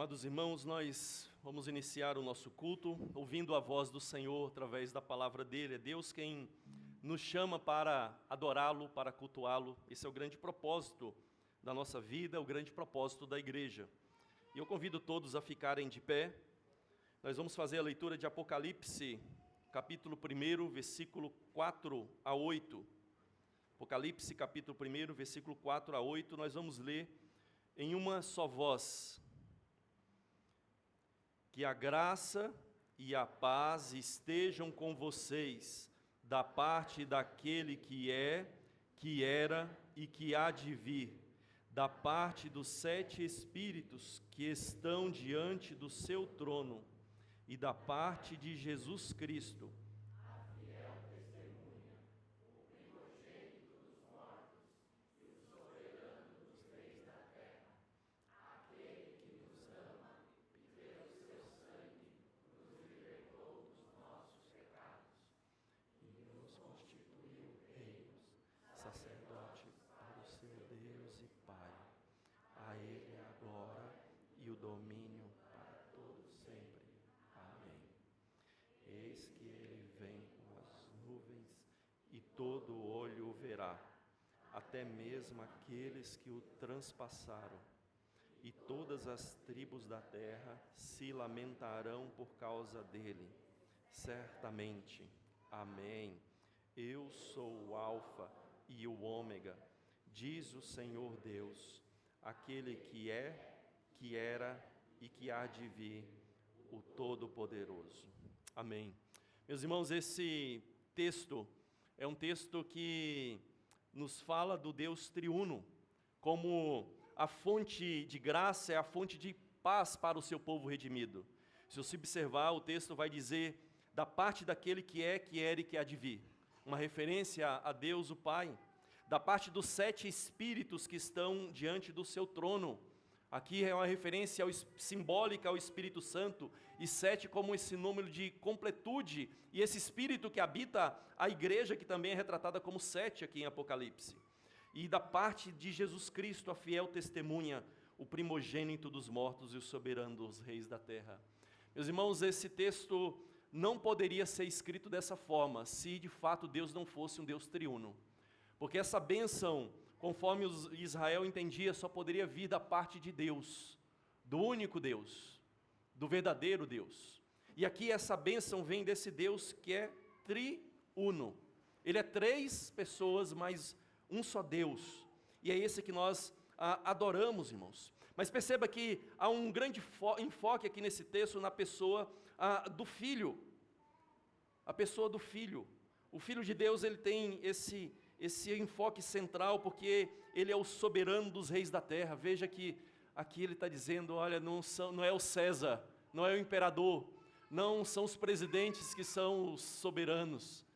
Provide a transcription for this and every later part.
Amados irmãos, nós vamos iniciar o nosso culto ouvindo a voz do Senhor através da palavra dele. É Deus quem nos chama para adorá-lo, para cultuá-lo. Esse é o grande propósito da nossa vida, é o grande propósito da igreja. E eu convido todos a ficarem de pé. Nós vamos fazer a leitura de Apocalipse, capítulo 1, versículo 4 a 8. Apocalipse, capítulo 1, versículo 4 a 8, nós vamos ler em uma só voz. Que a graça e a paz estejam com vocês, da parte daquele que é, que era e que há de vir, da parte dos 7 Espíritos que estão diante do seu trono, e da parte de Jesus Cristo, sacerdote para o seu Deus e Pai. A Ele a glória e o domínio para todo sempre. Amém. Eis que Ele vem com as nuvens e todo olho o verá, até mesmo aqueles que o transpassaram. E todas as tribos da terra se lamentarão por causa dele. Certamente. Amém. Eu sou o Alfa e o Ômega, diz o Senhor Deus, aquele que é, que era e que há de vir, o Todo-Poderoso. Amém. Meus irmãos, esse texto é um texto que nos fala do Deus triuno, como a fonte de graça é a fonte de paz para o seu povo redimido. Se você observar, o texto vai dizer da parte daquele que é, que era e que há de vir. Uma referência a Deus o Pai, da parte dos 7 Espíritos que estão diante do seu trono. Aqui é uma referência simbólica ao Espírito Santo, e 7 como esse número de completude, e esse Espírito que habita a igreja, que também é retratada como 7 aqui em Apocalipse. E da parte de Jesus Cristo, a fiel testemunha, o primogênito dos mortos e o soberano dos reis da terra. Meus irmãos, esse texto não poderia ser escrito dessa forma, se de fato Deus não fosse um Deus triuno. Porque essa bênção, conforme Israel entendia, só poderia vir da parte de Deus, do único Deus, do verdadeiro Deus. E aqui essa bênção vem desse Deus que é triuno. Ele é 3 pessoas, mas um só Deus. E é esse que nós adoramos, irmãos. Mas perceba que há um grande enfoque aqui nesse texto na pessoa do Filho. A pessoa do Filho. O Filho de Deus, ele tem esse enfoque central, porque ele é o soberano dos reis da terra. Veja que aqui ele está dizendo, olha, não é o César, não é o imperador, não são os presidentes que são os soberanos,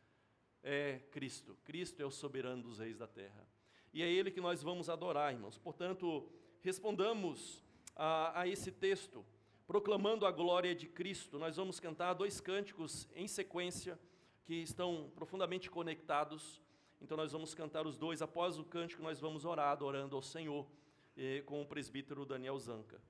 é Cristo. Cristo é o soberano dos reis da terra. E é ele que nós vamos adorar, irmãos. Portanto, respondamos a esse texto, proclamando a glória de Cristo. Nós vamos cantar 2 cânticos em sequência, que estão profundamente conectados. Então nós vamos cantar os 2, após o cântico nós vamos orar, adorando ao Senhor, com o presbítero Daniel Zanca.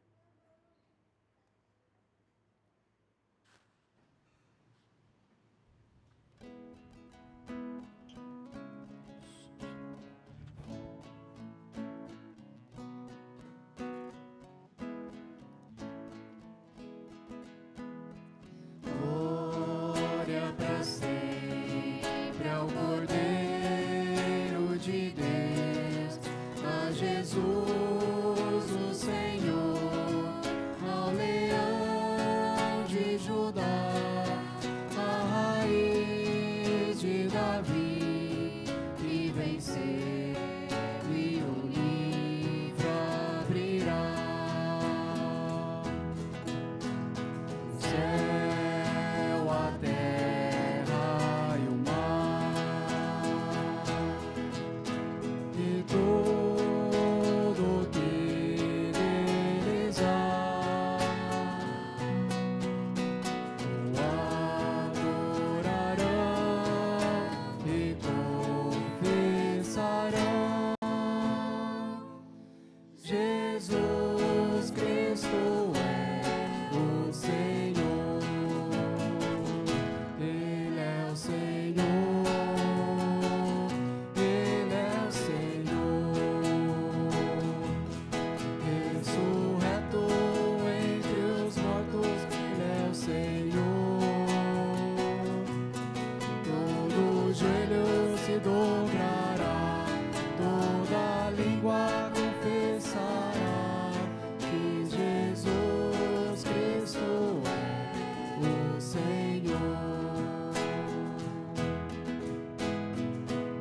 Glória para sempre ao Cordeiro de Deus, a Jesus o Senhor. joelho se dobrará, toda língua confessará que Jesus Cristo é o Senhor.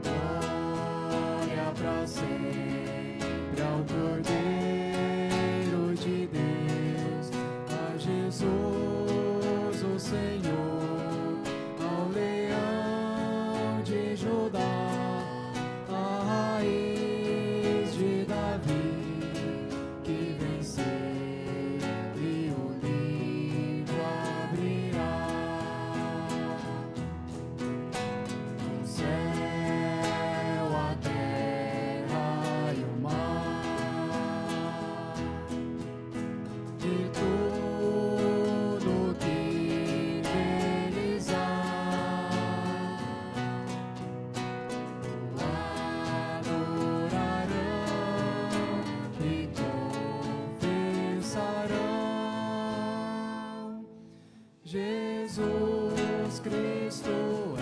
Glória pra sempre ao Cordeiro de Deus, a Jesus o Senhor, ao Leão de Judá, a raiz de Davi, que venceu e o livro abrirá. O céu, a terra e o mar, e tudo que neles há, o adorarão e confessarão: Jesus Cristo é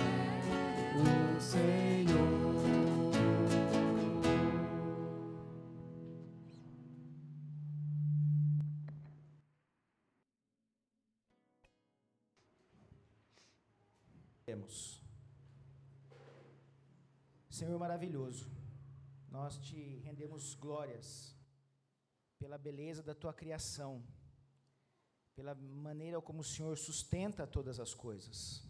o Senhor. Senhor maravilhoso, nós te rendemos glórias pela beleza da tua criação, pela maneira como o Senhor sustenta todas as coisas,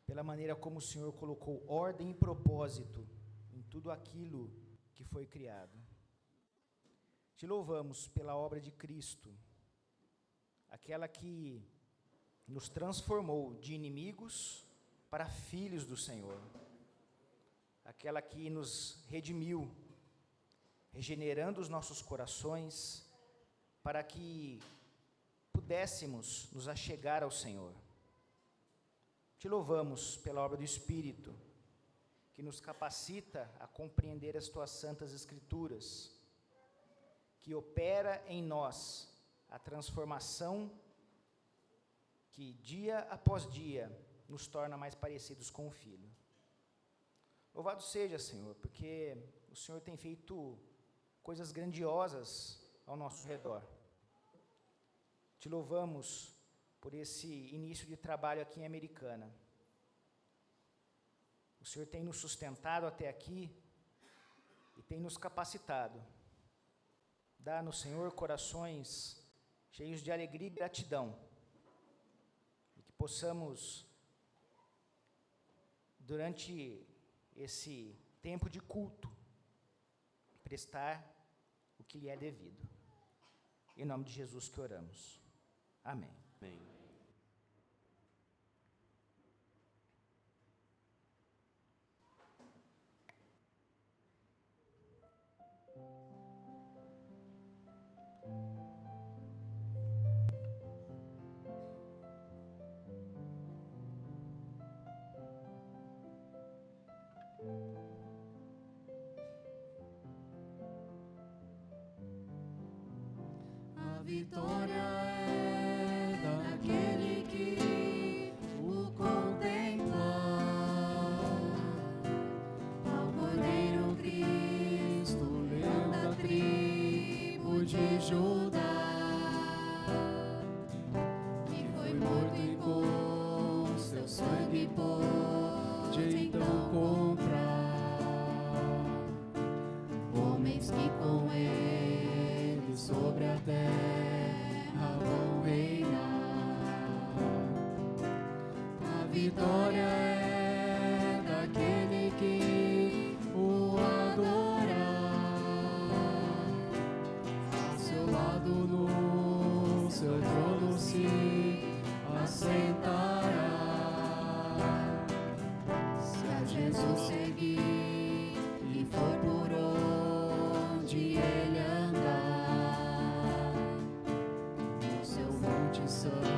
pela maneira como o Senhor colocou ordem e propósito em tudo aquilo que foi criado. Te louvamos pela obra de Cristo, aquela que nos transformou de inimigos para filhos do Senhor, aquela que nos redimiu, regenerando os nossos corações, para que pudéssemos nos achegar ao Senhor. Te louvamos pela obra do Espírito, que nos capacita a compreender as tuas santas Escrituras, que opera em nós a transformação que dia após dia nos torna mais parecidos com o Filho. Louvado seja, Senhor, porque o Senhor tem feito coisas grandiosas ao nosso redor. Te louvamos por esse início de trabalho aqui em Americana. O Senhor tem nos sustentado até aqui e tem nos capacitado. Dá-nos, Senhor, corações cheios de alegria e gratidão, e que possamos, durante esse tempo de culto, prestar o que lhe é devido. Em nome de Jesus que oramos. Amém. Amém. A vitória é daquele que o contempla, ao Cordeiro Cristo, leão da tribo de Judá, que foi morto e com seu sangue pôde então comprar homens que com ele sobre a terra vão reinar. A vitória é daquele que o adorar, ao seu lado no seu trono se assentará. Se a Jesus seguir e for por onde ele andar, no seu monte santo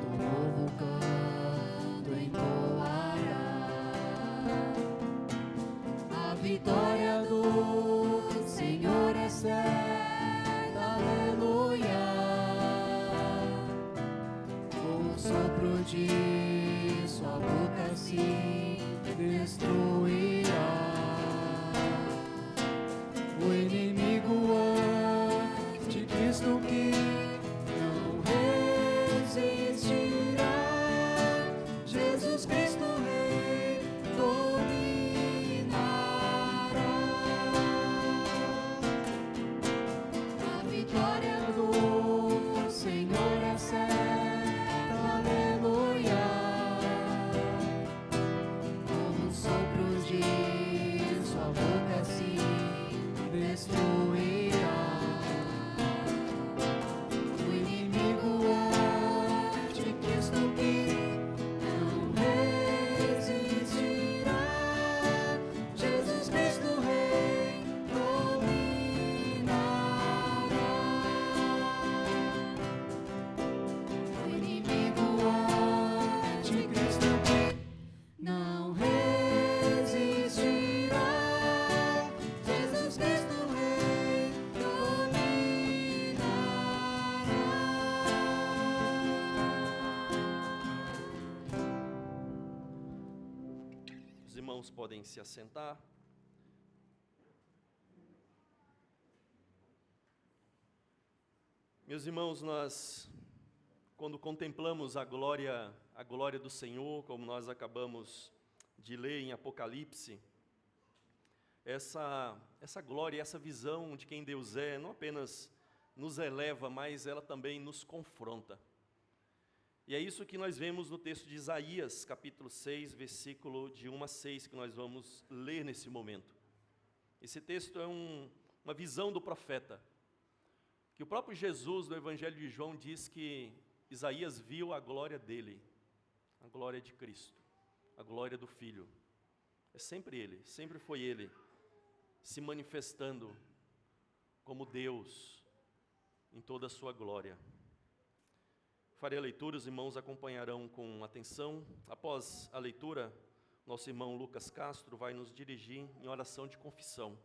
um novo canto entoará. A vitória do Senhor é certa, aleluia. Com o sopro de sua boca se irmãos podem se assentar. Meus irmãos, nós, quando contemplamos a glória do Senhor, como nós acabamos de ler em Apocalipse, essa glória, essa visão de quem Deus é, não apenas nos eleva, mas ela também nos confronta. E é isso que nós vemos no texto de Isaías, capítulo 6, versículo de 1 a 6, que nós vamos ler nesse momento. Esse texto é uma visão do profeta, que o próprio Jesus, no Evangelho de João, diz que Isaías viu a glória dele, a glória de Cristo, a glória do Filho. É sempre ele, sempre foi ele, se manifestando como Deus, em toda a sua glória. Farei a leitura, os irmãos acompanharão com atenção. Após a leitura, nosso irmão Lucas Castro vai nos dirigir em oração de confissão.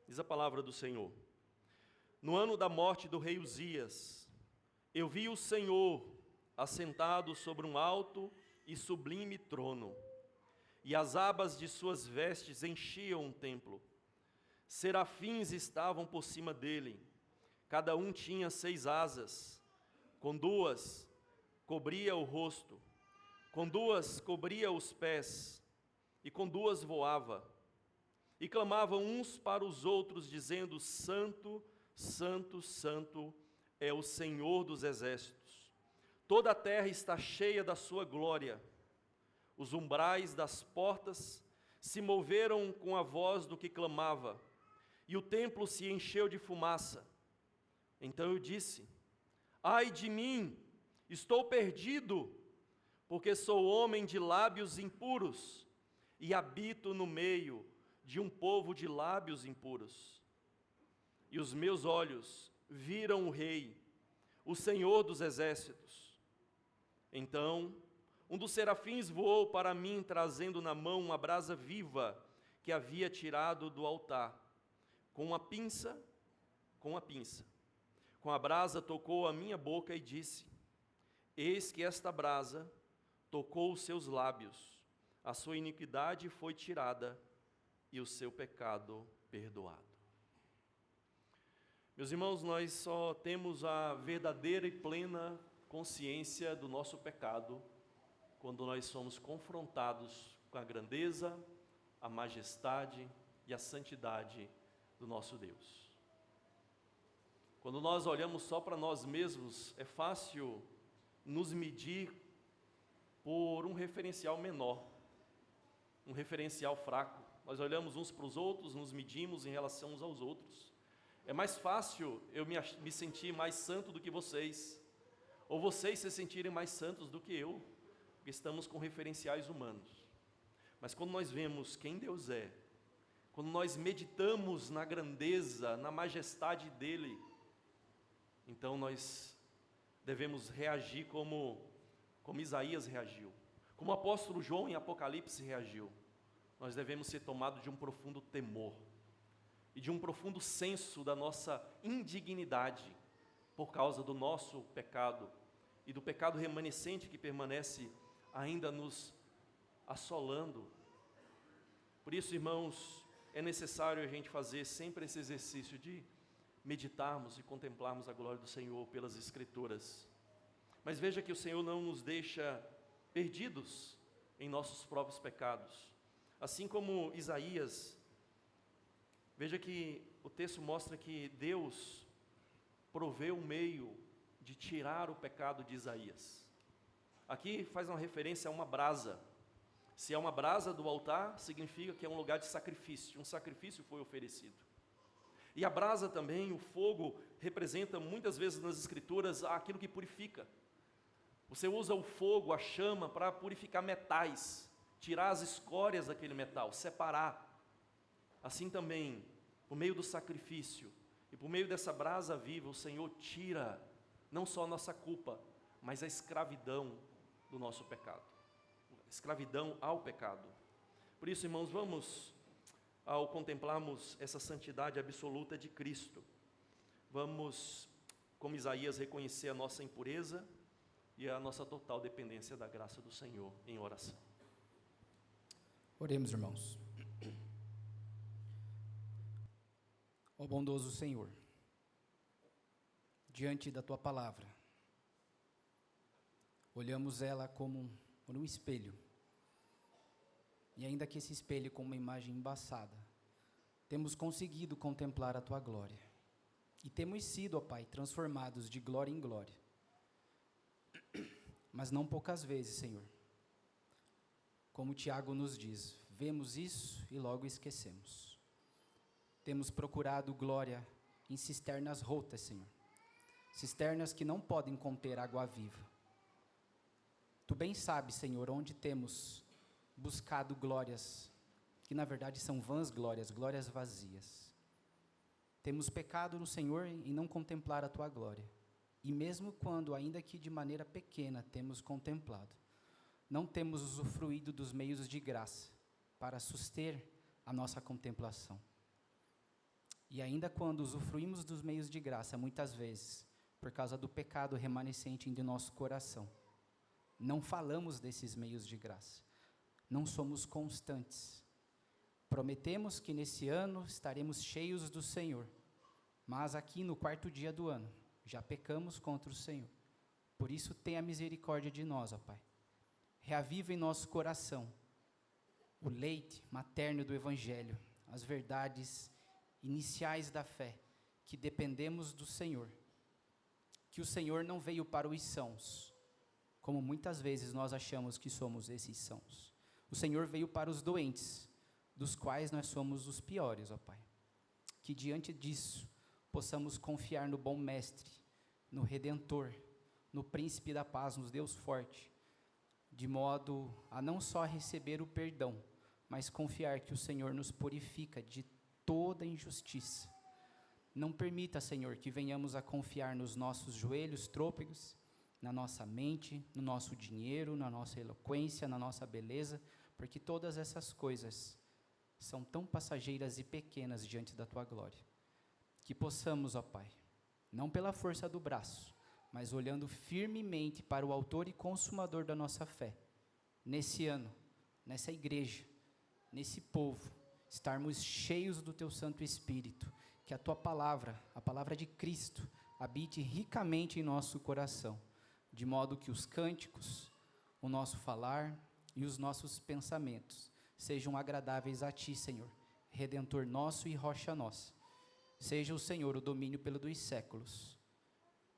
Diz a palavra do Senhor: no ano da morte do rei Uzias, eu vi o Senhor assentado sobre um alto e sublime trono, e as abas de suas vestes enchiam o templo. Serafins estavam por cima dele, cada um tinha 6 asas, com 2 cobria o rosto, com 2 cobria os pés, e com 2 voava. E clamavam uns para os outros, dizendo: Santo, Santo, Santo é o Senhor dos exércitos. Toda a terra está cheia da sua glória. Os umbrais das portas se moveram com a voz do que clamava, e o templo se encheu de fumaça. Então eu disse: ai de mim, estou perdido, porque sou homem de lábios impuros, e habito no meio de um povo de lábios impuros. E os meus olhos viram o Rei, o Senhor dos exércitos. Então, um dos serafins voou para mim, trazendo na mão uma brasa viva que havia tirado do altar. Com a pinça, com a brasa tocou a minha boca e disse: eis que esta brasa tocou os seus lábios, a sua iniquidade foi tirada e o seu pecado perdoado. Meus irmãos, nós só temos a verdadeira e plena consciência do nosso pecado quando nós somos confrontados com a grandeza, a majestade e a santidade do nosso Deus. Quando nós olhamos só para nós mesmos, é fácil nos medir por um referencial menor, um referencial fraco. Nós olhamos uns para os outros, nos medimos em relação uns aos outros. É mais fácil eu me sentir mais santo do que vocês, ou vocês se sentirem mais santos do que eu, porque estamos com referenciais humanos. Mas quando nós vemos quem Deus é, quando nós meditamos na grandeza, na majestade dEle, então nós devemos reagir como Isaías reagiu, como o apóstolo João em Apocalipse reagiu. Nós devemos ser tomados de um profundo temor e de um profundo senso da nossa indignidade por causa do nosso pecado e do pecado remanescente que permanece ainda nos assolando. Por isso, irmãos, é necessário a gente fazer sempre esse exercício de meditarmos e contemplarmos a glória do Senhor pelas Escrituras. Mas veja que o Senhor não nos deixa perdidos em nossos próprios pecados. Assim como Isaías, veja que o texto mostra que Deus proveu um meio de tirar o pecado de Isaías. Aqui faz uma referência a uma brasa. Se é uma brasa do altar, significa que é um lugar de sacrifício, um sacrifício foi oferecido. E a brasa também, o fogo, representa muitas vezes nas Escrituras aquilo que purifica. Você usa o fogo, a chama, para purificar metais, tirar as escórias daquele metal, separar. Assim também, por meio do sacrifício e por meio dessa brasa viva, o Senhor tira não só a nossa culpa, mas a escravidão do nosso pecado. Escravidão ao pecado. Por isso, irmãos, vamos, ao contemplarmos essa santidade absoluta de Cristo, vamos, como Isaías, reconhecer a nossa impureza e a nossa total dependência da graça do Senhor em oração. Oremos, irmãos. Ó bondoso Senhor, diante da Tua palavra, olhamos ela como um espelho, e ainda que esse espelho com uma imagem embaçada, temos conseguido contemplar a Tua glória, e temos sido, ó Pai, transformados de glória em glória, mas não poucas vezes, Senhor. Como Tiago nos diz, vemos isso e logo esquecemos. Temos procurado glória em cisternas rotas, Senhor. Cisternas que não podem conter água viva. Tu bem sabes, Senhor, onde temos buscado glórias, que na verdade são vãs glórias, glórias vazias. Temos pecado no Senhor em não contemplar a Tua glória. E mesmo quando, ainda que de maneira pequena, temos contemplado, não temos usufruído dos meios de graça para suster a nossa contemplação. E ainda quando usufruímos dos meios de graça, muitas vezes, por causa do pecado remanescente em nosso coração, não falamos desses meios de graça, não somos constantes. Prometemos que nesse ano estaremos cheios do Senhor, mas aqui no 4º dia do ano, já pecamos contra o Senhor. Por isso, tenha misericórdia de nós, ó Pai. Reaviva em nosso coração o leite materno do Evangelho, as verdades iniciais da fé, que dependemos do Senhor. Que o Senhor não veio para os sãos, como muitas vezes nós achamos que somos esses sãos. O Senhor veio para os doentes, dos quais nós somos os piores, ó Pai. Que diante disso, possamos confiar no bom Mestre, no Redentor, no Príncipe da Paz, no Deus forte, de modo a não só receber o perdão, mas confiar que o Senhor nos purifica de toda injustiça. Não permita, Senhor, que venhamos a confiar nos nossos joelhos trôpegos, na nossa mente, no nosso dinheiro, na nossa eloquência, na nossa beleza, porque todas essas coisas são tão passageiras e pequenas diante da Tua glória. Que possamos, ó Pai, não pela força do braço, mas olhando firmemente para o autor e consumador da nossa fé, nesse ano, nessa igreja, nesse povo, estarmos cheios do Teu Santo Espírito, que a Tua palavra, a palavra de Cristo, habite ricamente em nosso coração, de modo que os cânticos, o nosso falar e os nossos pensamentos sejam agradáveis a Ti, Senhor, Redentor nosso e rocha nossa. Seja o Senhor o domínio dos séculos.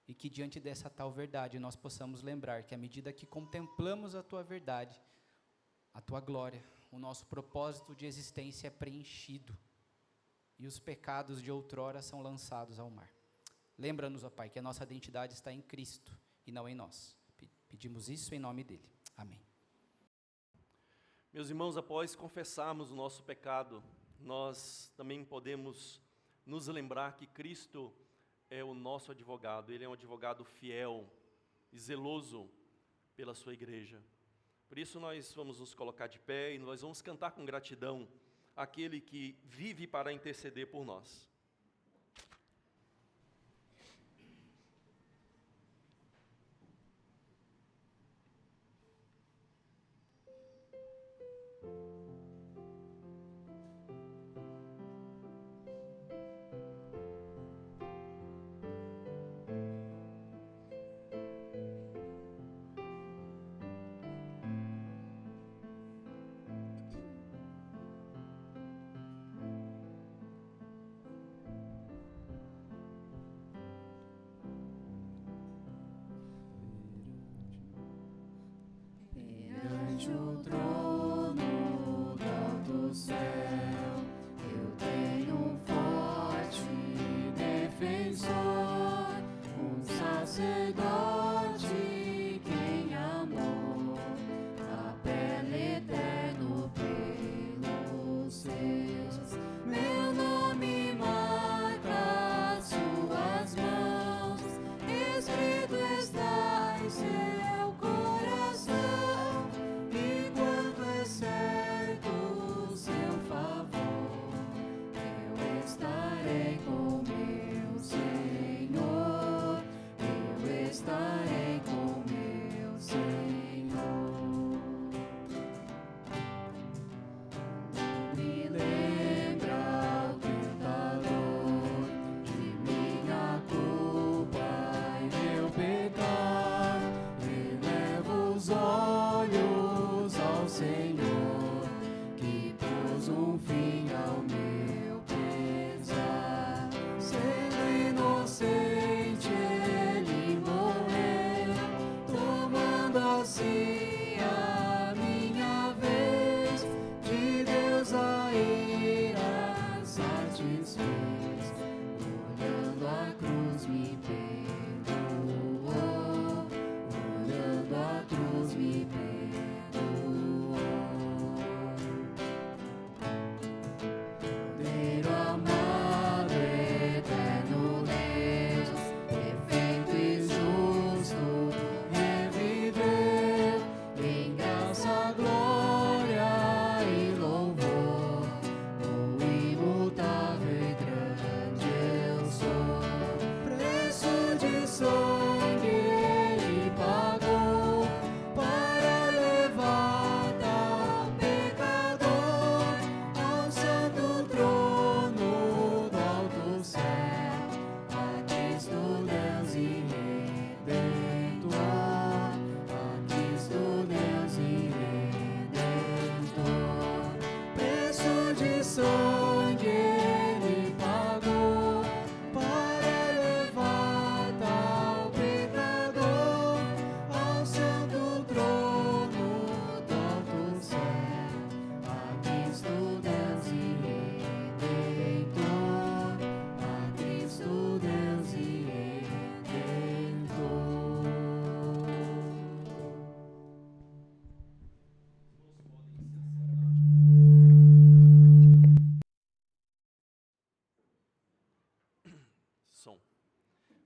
E que diante dessa tal verdade nós possamos lembrar que à medida que contemplamos a Tua verdade, a Tua glória, o nosso propósito de existência é preenchido e os pecados de outrora são lançados ao mar. Lembra-nos, ó Pai, que a nossa identidade está em Cristo e não em nós. Pedimos isso em nome dEle. Amém. Meus irmãos, após confessarmos o nosso pecado, nós também podemos nos lembrar que Cristo é o nosso advogado. Ele é um advogado fiel e zeloso pela sua igreja. Por isso nós vamos nos colocar de pé e nós vamos cantar com gratidão àquele que vive para interceder por nós.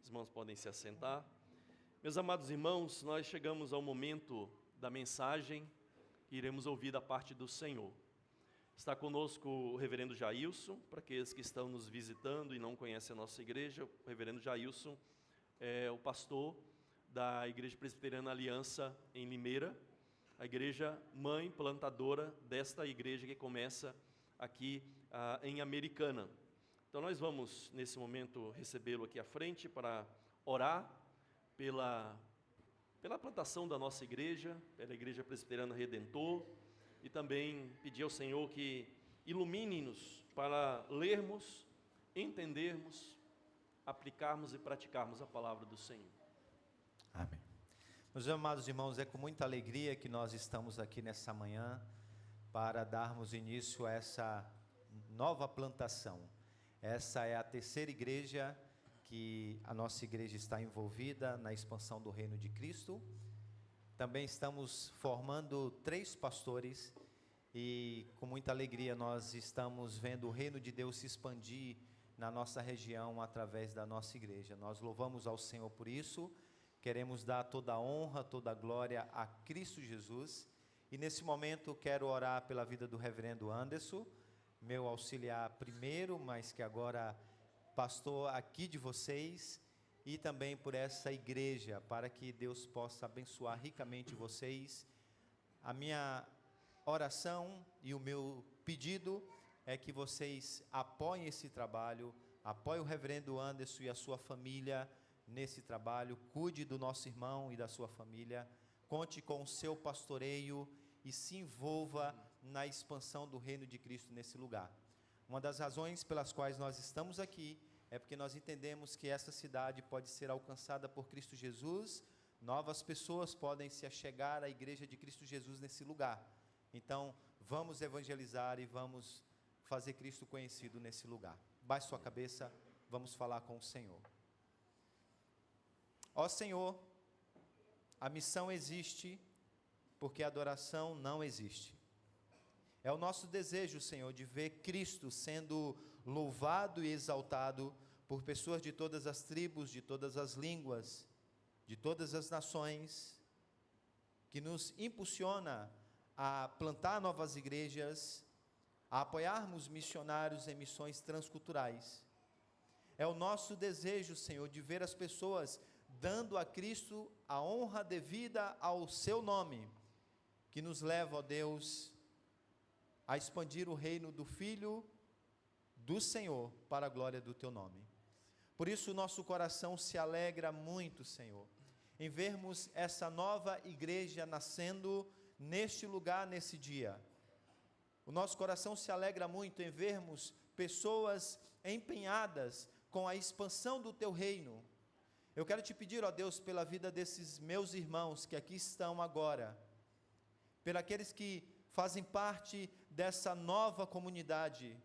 Os irmãos podem se assentar. Meus amados irmãos, nós chegamos ao momento da mensagem que iremos ouvir da parte do Senhor. Está conosco o reverendo Jailson. Para aqueles que estão nos visitando e não conhecem a nossa igreja, o reverendo Jailson é o pastor da Igreja Presbiteriana Aliança em Limeira, a igreja mãe plantadora desta igreja que começa aqui em Americana. Então nós vamos nesse momento recebê-lo aqui à frente para orar pela plantação da nossa igreja, pela Igreja Presbiteriana Redentor, e também pedir ao Senhor que ilumine-nos para lermos, entendermos, aplicarmos e praticarmos a palavra do Senhor. Amém. Meus amados irmãos, é com muita alegria que nós estamos aqui nessa manhã para darmos início a essa nova plantação. Essa é a terceira igreja que a nossa igreja está envolvida na expansão do reino de Cristo. Também estamos formando 3 pastores e com muita alegria nós estamos vendo o reino de Deus se expandir na nossa região através da nossa igreja. Nós louvamos ao Senhor por isso, queremos dar toda a honra, toda a glória a Cristo Jesus. E nesse momento quero orar pela vida do reverendo Anderson, meu auxiliar primeiro, mas que agora pastor aqui de vocês, e também por essa igreja, para que Deus possa abençoar ricamente vocês. A minha oração e o meu pedido é que vocês apoiem esse trabalho, apoiem o reverendo Anderson e a sua família nesse trabalho, cuide do nosso irmão e da sua família, conte com o seu pastoreio e se envolva na expansão do reino de Cristo nesse lugar. Uma das razões pelas quais nós estamos aqui é porque nós entendemos que essa cidade pode ser alcançada por Cristo Jesus, novas pessoas podem se achegar à igreja de Cristo Jesus nesse lugar. Então, vamos evangelizar e vamos fazer Cristo conhecido nesse lugar. Baixe sua cabeça, vamos falar com o Senhor. Ó Senhor, a missão existe porque a adoração não existe. É o nosso desejo, Senhor, de ver Cristo sendo louvado e exaltado por pessoas de todas as tribos, de todas as línguas, de todas as nações, que nos impulsiona a plantar novas igrejas, a apoiarmos missionários em missões transculturais. É o nosso desejo, Senhor, de ver as pessoas dando a Cristo a honra devida ao seu nome, que nos leva, ó Deus, a expandir o reino do Filho do Senhor para a glória do teu nome. Por isso o nosso coração se alegra muito, Senhor, em vermos essa nova igreja nascendo neste lugar, nesse dia. O nosso coração se alegra muito em vermos pessoas empenhadas com a expansão do teu reino. Eu quero te pedir, ó Deus, pela vida desses meus irmãos que aqui estão agora, por aqueles que fazem parte dessa nova comunidade,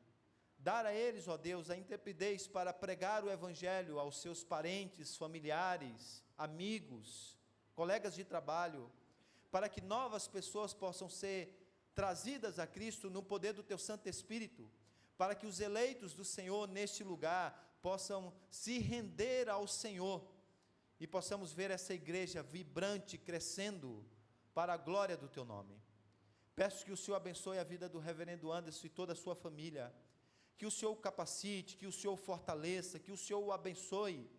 dar a eles, ó Deus, a intrepidez para pregar o Evangelho aos seus parentes, familiares, amigos, colegas de trabalho, para que novas pessoas possam ser trazidas a Cristo no poder do teu Santo Espírito, para que os eleitos do Senhor neste lugar possam se render ao Senhor e possamos ver essa igreja vibrante, crescendo para a glória do teu nome. Peço que o Senhor abençoe a vida do reverendo Anderson e toda a sua família, que o Senhor o capacite, que o Senhor o fortaleça, que o Senhor o abençoe,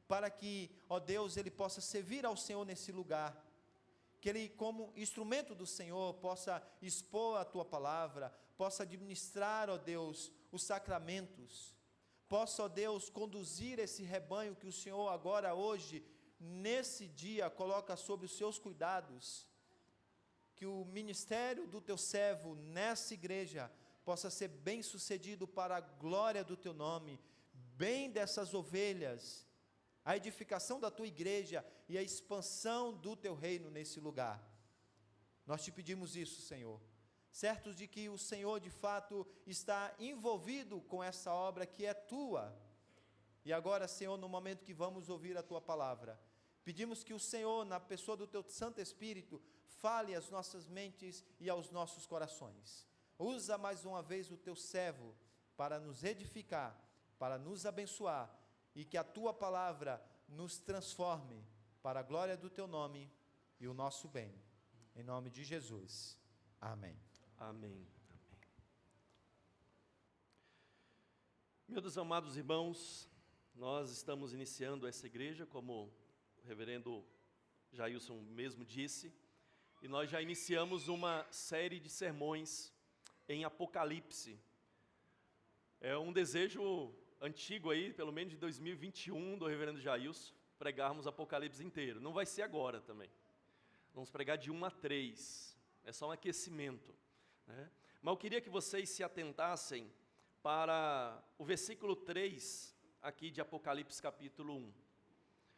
para que, ó Deus, ele possa servir ao Senhor nesse lugar, que ele, como instrumento do Senhor, possa expor a tua palavra, possa administrar, ó Deus, os sacramentos, possa, ó Deus, conduzir esse rebanho que o Senhor agora, hoje, nesse dia, coloca sobre os seus cuidados, que o ministério do teu servo nessa igreja possa ser bem sucedido para a glória do teu nome, bem dessas ovelhas, a edificação da tua igreja e a expansão do teu reino nesse lugar. Nós te pedimos isso, Senhor, certos de que o Senhor de fato está envolvido com essa obra que é tua. E agora, Senhor, no momento que vamos ouvir a tua palavra, pedimos que o Senhor, na pessoa do teu Santo Espírito, fale às nossas mentes e aos nossos corações. Usa mais uma vez o teu servo para nos edificar, para nos abençoar, e que a tua palavra nos transforme para a glória do Teu nome e o nosso bem. Em nome de Jesus. Amém. Amém. Meus amados irmãos, nós estamos iniciando essa igreja, como o reverendo Jailson mesmo disse, e nós já iniciamos uma série de sermões em Apocalipse. É um desejo antigo aí, pelo menos de 2021, do reverendo Jailson, pregarmos Apocalipse inteiro. Não vai ser agora também. Vamos pregar de 1 a 3. É só um aquecimento, né? Mas eu queria que vocês se atentassem para o versículo 3 aqui de Apocalipse capítulo 1.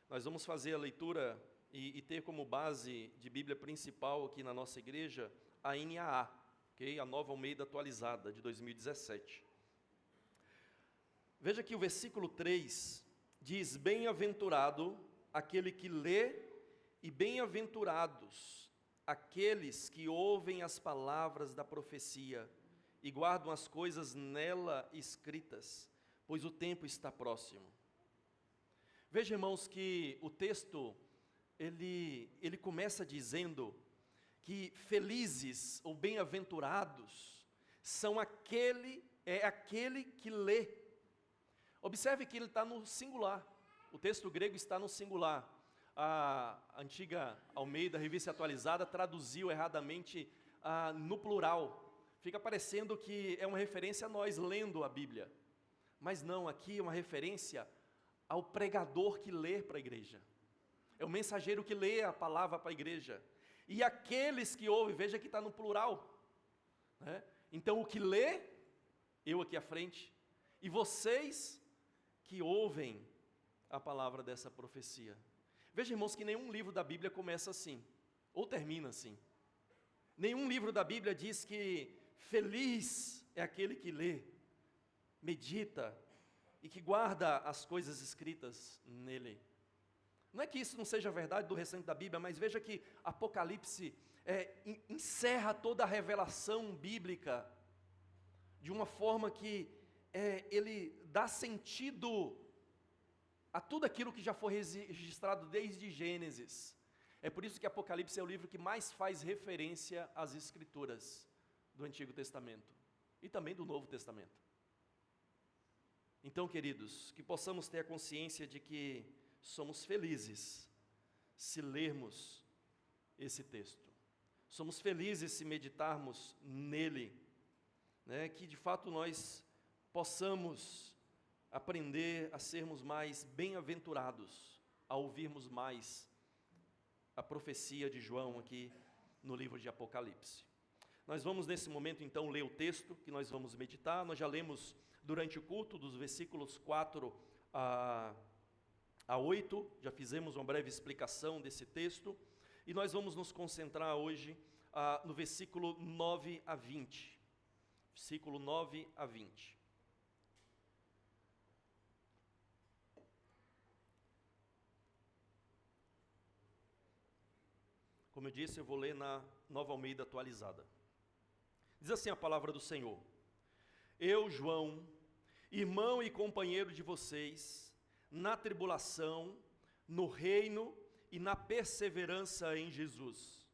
Nós vamos fazer a leitura e ter como base de Bíblia principal aqui na nossa igreja a NAA, okay? A Nova Almeida Atualizada de 2017. Veja que o versículo 3 diz: bem-aventurado aquele que lê e bem-aventurados aqueles que ouvem as palavras da profecia e guardam as coisas nela escritas, pois o tempo está próximo. Veja, irmãos, que o texto, ele começa dizendo que felizes ou bem-aventurados são aquele que lê. Observe que ele está no singular, o texto grego está no singular. A antiga Almeida, Revista Atualizada, traduziu erradamente no plural. Fica parecendo que é uma referência a nós lendo a Bíblia. Mas não, aqui é uma referência ao pregador que lê para a igreja. É o mensageiro que lê a palavra para a igreja. E aqueles que ouvem, veja que está no plural, né? Então o que lê, eu aqui à frente, e vocês que ouvem a palavra dessa profecia. Veja, irmãos, que nenhum livro da Bíblia começa assim, ou termina assim. Nenhum livro da Bíblia diz que feliz é aquele que lê, medita e que guarda as coisas escritas nele. Não é que isso não seja verdade do restante da Bíblia, mas veja que Apocalipse encerra toda a revelação bíblica de uma forma que ele dá sentido a tudo aquilo que já foi registrado desde Gênesis. É por isso que Apocalipse é o livro que mais faz referência às Escrituras do Antigo Testamento e também do Novo Testamento. Então, queridos, que possamos ter a consciência de que somos felizes se lermos esse texto. Somos felizes se meditarmos nele, né? Que de fato nós possamos aprender a sermos mais bem-aventurados, a ouvirmos mais a profecia de João aqui no livro de Apocalipse. Nós vamos nesse momento então ler o texto que nós vamos meditar. Nós já lemos durante o culto dos versículos 4 a 8, já fizemos uma breve explicação desse texto, e nós vamos nos concentrar hoje no versículo 9 a 20. Versículo 9 a 20. Como eu disse, eu vou ler na Nova Almeida Atualizada. Diz assim a palavra do Senhor: eu, João, irmão e companheiro de vocês, na tribulação, no reino e na perseverança em Jesus,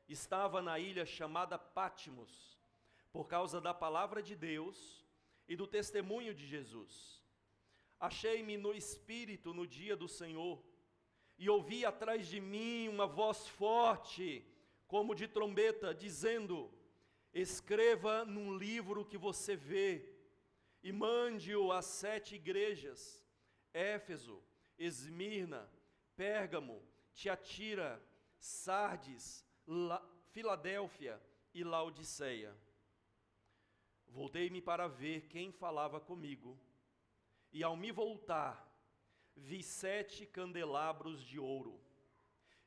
estava na ilha chamada Pátimos, por causa da palavra de Deus e do testemunho de Jesus. Achei-me no Espírito no dia do Senhor, e ouvi atrás de mim uma voz forte, como de trombeta, dizendo: escreva num livro que você vê, e mande-o às 7 igrejas, Éfeso, Esmirna, Pérgamo, Tiatira, Sardes, Filadélfia e Laodiceia. Voltei-me para ver quem falava comigo, e ao me voltar, vi 7 candelabros de ouro,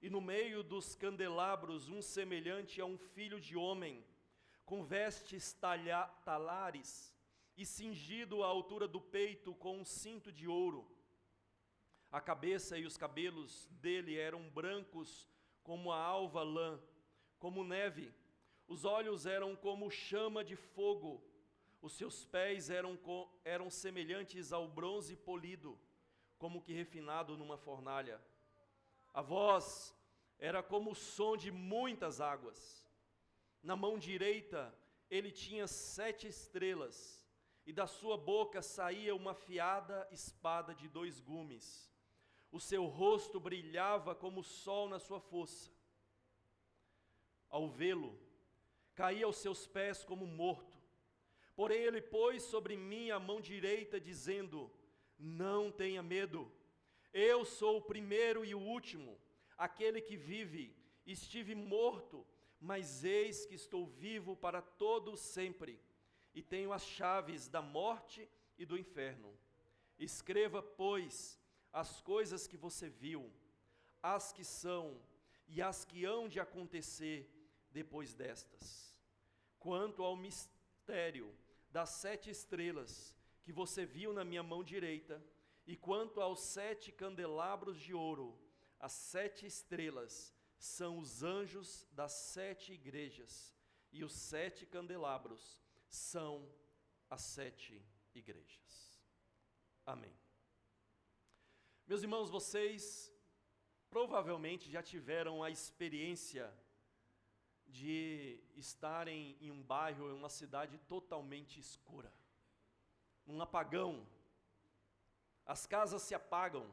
e no meio dos candelabros um semelhante a um filho de homem, com vestes talares, e cingido à altura do peito com um cinto de ouro. A cabeça e os cabelos dele eram brancos como a alva lã, como neve. Os olhos eram como chama de fogo. Os seus pés eram semelhantes ao bronze polido. como que refinado numa fornalha. A voz era como o som de muitas águas. Na mão direita ele tinha 7 estrelas, e da sua boca saía uma afiada espada de 2 gumes. O seu rosto brilhava como o sol na sua força. Ao vê-lo, caí aos seus pés como morto. Porém ele pôs sobre mim a mão direita, dizendo: não tenha medo, eu sou o primeiro e o último, aquele que vive. Estive morto, mas eis que estou vivo para todo sempre, e tenho as chaves da morte e do inferno. Escreva, pois, as coisas que você viu, as que são e as que hão de acontecer depois destas. Quanto ao mistério das 7 estrelas que você viu na minha mão direita, e quanto aos 7 candelabros de ouro, as 7 estrelas são os anjos das 7 igrejas, e os 7 candelabros são as 7 igrejas. Amém. Meus irmãos, vocês provavelmente já tiveram a experiência de estarem em um bairro, em uma cidade totalmente escura, um apagão. As casas se apagam,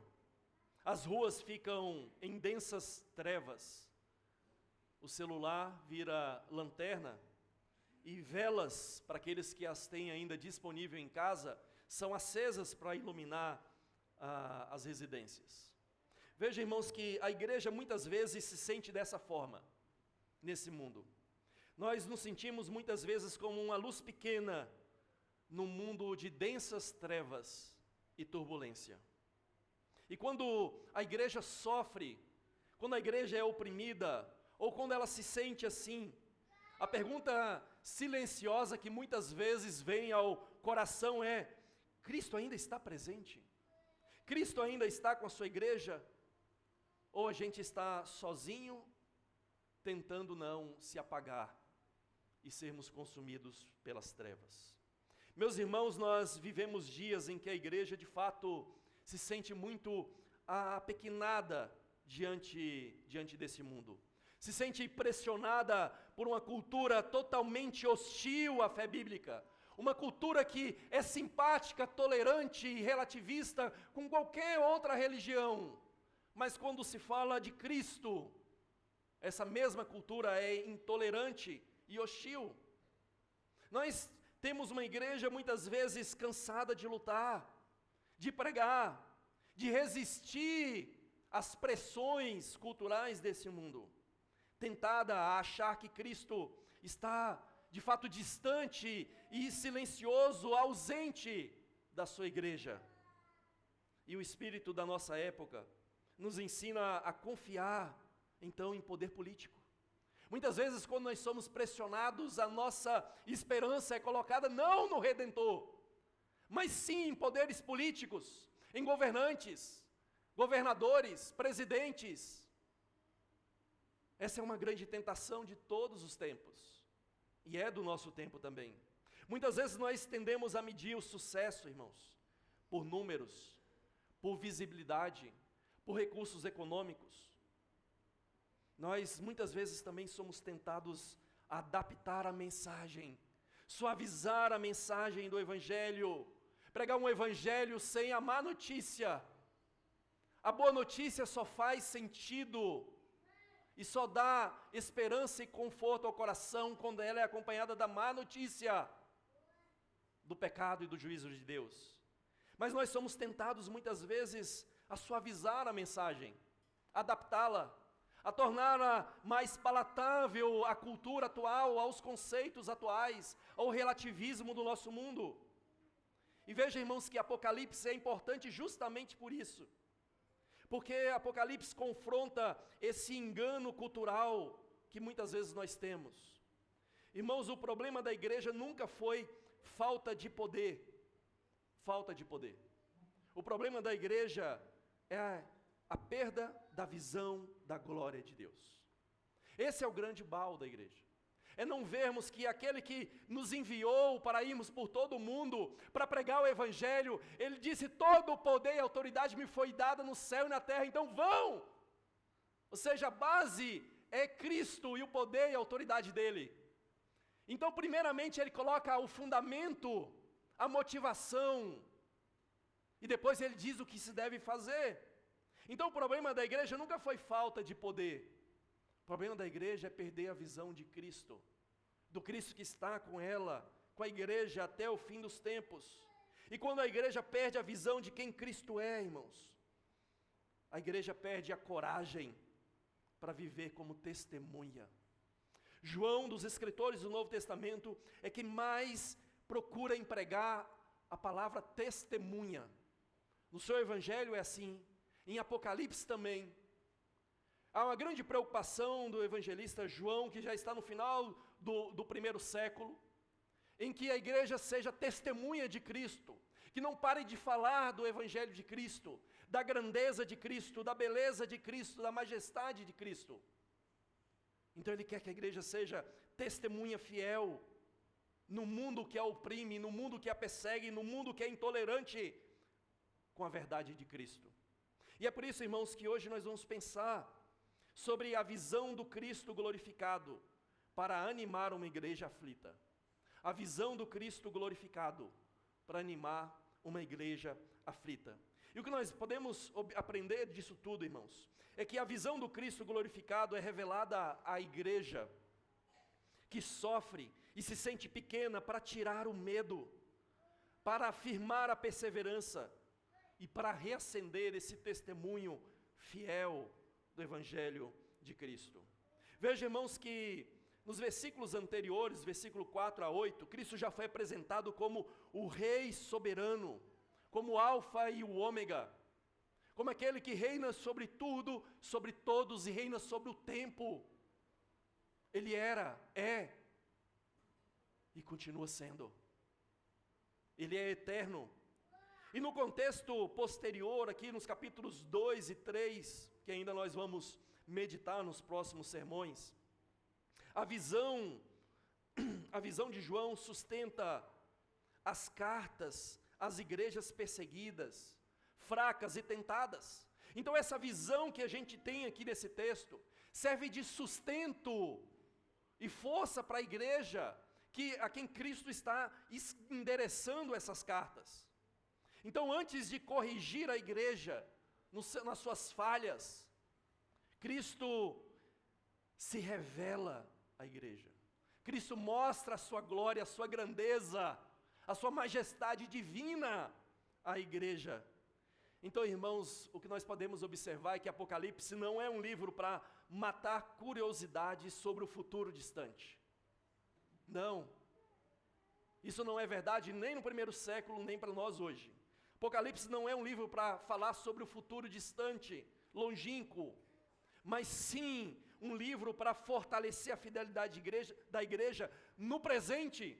as ruas ficam em densas trevas, o celular vira lanterna, e velas, para aqueles que as têm ainda disponível em casa, são acesas para iluminar as residências. Veja, irmãos, que a igreja muitas vezes se sente dessa forma, nesse mundo. Nós nos sentimos muitas vezes como uma luz pequena, num mundo de densas trevas e turbulência. E quando a igreja sofre, quando a igreja é oprimida, ou quando ela se sente assim, a pergunta silenciosa que muitas vezes vem ao coração é: Cristo ainda está presente? Cristo ainda está com a sua igreja? Ou a gente está sozinho, tentando não se apagar e sermos consumidos pelas trevas? Meus irmãos, nós vivemos dias em que a igreja de fato se sente muito apequenada diante desse mundo. Se sente pressionada por uma cultura totalmente hostil à fé bíblica. Uma cultura que é simpática, tolerante e relativista com qualquer outra religião. Mas quando se fala de Cristo, essa mesma cultura é intolerante e hostil. Nós temos uma igreja muitas vezes cansada de lutar, de pregar, de resistir às pressões culturais desse mundo, tentada a achar que Cristo está de fato distante e silencioso, ausente da sua igreja. E o espírito da nossa época nos ensina a confiar então em poder político. Muitas vezes, quando nós somos pressionados, a nossa esperança é colocada não no Redentor, mas sim em poderes políticos, em governantes, governadores, presidentes. Essa é uma grande tentação de todos os tempos, e é do nosso tempo também. Muitas vezes nós tendemos a medir o sucesso, irmãos, por números, por visibilidade, por recursos econômicos. Nós muitas vezes também somos tentados a adaptar a mensagem, suavizar a mensagem do Evangelho, pregar um Evangelho sem a má notícia. A boa notícia só faz sentido e só dá esperança e conforto ao coração quando ela é acompanhada da má notícia do pecado e do juízo de Deus. Mas nós somos tentados muitas vezes a suavizar a mensagem, adaptá-la, a torná-la mais palatável à cultura atual, aos conceitos atuais, ao relativismo do nosso mundo. E veja, irmãos, que Apocalipse é importante justamente por isso. Porque Apocalipse confronta esse engano cultural que muitas vezes nós temos. Irmãos, o problema da igreja nunca foi falta de poder. Falta de poder. O problema da igreja é a perda da visão da glória de Deus. Esse é o grande mal da igreja. é não vermos que aquele que nos enviou para irmos por todo o mundo, para pregar o Evangelho, ele disse: todo o poder e autoridade me foi dada no céu e na terra, então vão! Ou seja, a base é Cristo e o poder e a autoridade dele. Então, primeiramente, ele coloca o fundamento, a motivação, e depois ele diz o que se deve fazer. Então, o problema da igreja nunca foi falta de poder. O problema da igreja é perder a visão de Cristo, do Cristo que está com ela, com a igreja até o fim dos tempos. E quando a igreja perde a visão de quem Cristo é, irmãos, a igreja perde a coragem para viver como testemunha. João, dos escritores do Novo Testamento, é que mais procura empregar a palavra testemunha. No seu evangelho é assim, em Apocalipse também. Há uma grande preocupação do evangelista João, que já está no final do primeiro século, em que a igreja seja testemunha de Cristo, que não pare de falar do evangelho de Cristo, da grandeza de Cristo, da beleza de Cristo, da majestade de Cristo. Então ele quer que a igreja seja testemunha fiel, no mundo que a oprime, no mundo que a persegue, no mundo que é intolerante, com a verdade de Cristo. E é por isso, irmãos, que hoje nós vamos pensar sobre a visão do Cristo glorificado para animar uma igreja aflita. A visão do Cristo glorificado para animar uma igreja aflita. E o que nós podemos aprender disso tudo, irmãos, é que a visão do Cristo glorificado é revelada à igreja que sofre e se sente pequena, para tirar o medo, para afirmar a perseverança e para reacender esse testemunho fiel do Evangelho de Cristo. Veja, irmãos, que nos versículos anteriores, versículo 4 a 8, Cristo já foi apresentado como o Rei soberano, como o Alfa e o Ômega, como aquele que reina sobre tudo, sobre todos e reina sobre o tempo. Ele era, é e continua sendo. Ele é eterno. E no contexto posterior, aqui nos capítulos 2 e 3, que ainda nós vamos meditar nos próximos sermões, a visão de João sustenta as cartas às igrejas perseguidas, fracas e tentadas. Então essa visão que a gente tem aqui nesse texto serve de sustento e força para a igreja a quem Cristo está endereçando essas cartas. Então, antes de corrigir a igreja nas suas falhas, Cristo se revela à igreja. Cristo mostra a sua glória, a sua grandeza, a sua majestade divina à igreja. Então, irmãos, o que nós podemos observar é que Apocalipse não é um livro para matar curiosidades sobre o futuro distante. Não. Isso não é verdade nem no primeiro século, nem para nós hoje. Apocalipse não é um livro para falar sobre o futuro distante, longínquo, mas sim um livro para fortalecer a fidelidade da igreja no presente.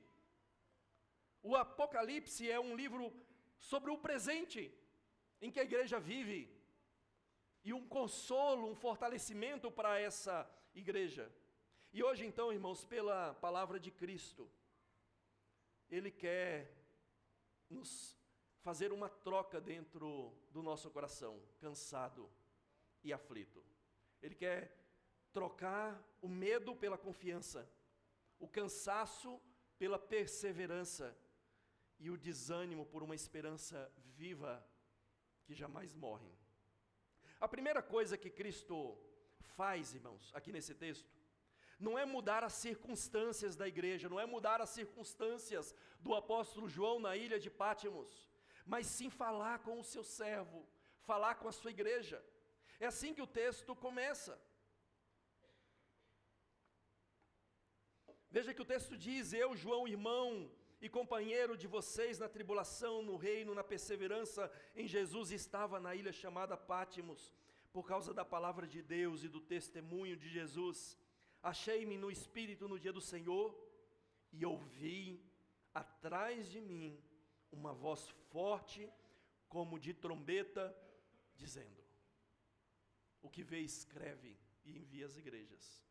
O Apocalipse é um livro sobre o presente, em que a igreja vive, e um consolo, um fortalecimento para essa igreja. E hoje então, irmãos, pela palavra de Cristo, Ele quer nos fazer uma troca dentro do nosso coração, cansado e aflito. Ele quer trocar o medo pela confiança, o cansaço pela perseverança e o desânimo por uma esperança viva que jamais morre. A primeira coisa que Cristo faz, irmãos, aqui nesse texto, não é mudar as circunstâncias da igreja, não é mudar as circunstâncias do apóstolo João na ilha de Pátimos, mas sim falar com o seu servo, falar com a sua igreja. É assim que o texto começa. Veja que o texto diz: eu, João, irmão e companheiro de vocês na tribulação, no reino, na perseverança em Jesus, estava na ilha chamada Pátimos, por causa da palavra de Deus e do testemunho de Jesus. Achei-me no Espírito no dia do Senhor, e ouvi atrás de mim uma voz forte, como de trombeta, dizendo: o que vê, escreve e envia às igrejas.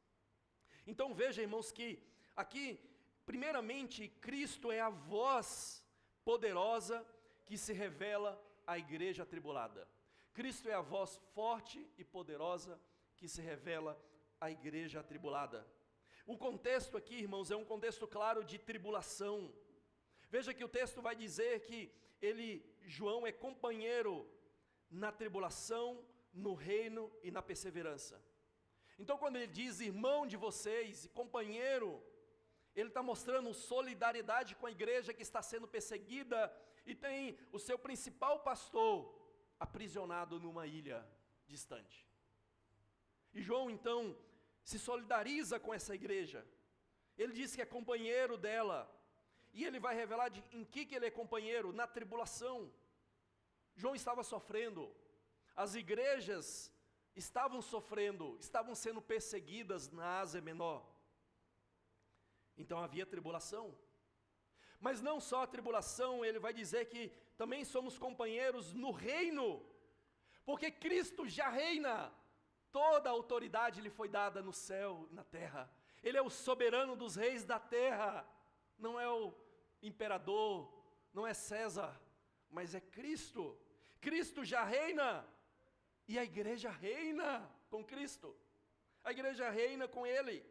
Então veja, irmãos, que Aqui, primeiramente, Cristo é a voz poderosa que se revela à igreja atribulada. Cristo é a voz forte e poderosa que se revela à igreja atribulada. O contexto aqui, irmãos, é um contexto claro de tribulação. Veja que o texto vai dizer que João é companheiro na tribulação, no reino e na perseverança. Então, quando ele diz irmão de vocês e companheiro, ele está mostrando solidariedade com a igreja que está sendo perseguida e tem o seu principal pastor aprisionado numa ilha distante. E João, então, se solidariza com essa igreja. Ele diz que é companheiro dela. E ele vai revelar em que ele é companheiro, na tribulação. João estava sofrendo. As igrejas estavam sofrendo, estavam sendo perseguidas na Ásia Menor. Então havia tribulação. Mas não só a tribulação, ele vai dizer que também somos companheiros no reino. Porque Cristo já reina. Toda a autoridade lhe foi dada no céu e na terra. Ele é o soberano dos reis da terra. Não é o imperador, não é César, mas é Cristo. Cristo já reina. E a igreja reina com Cristo. A igreja reina com Ele.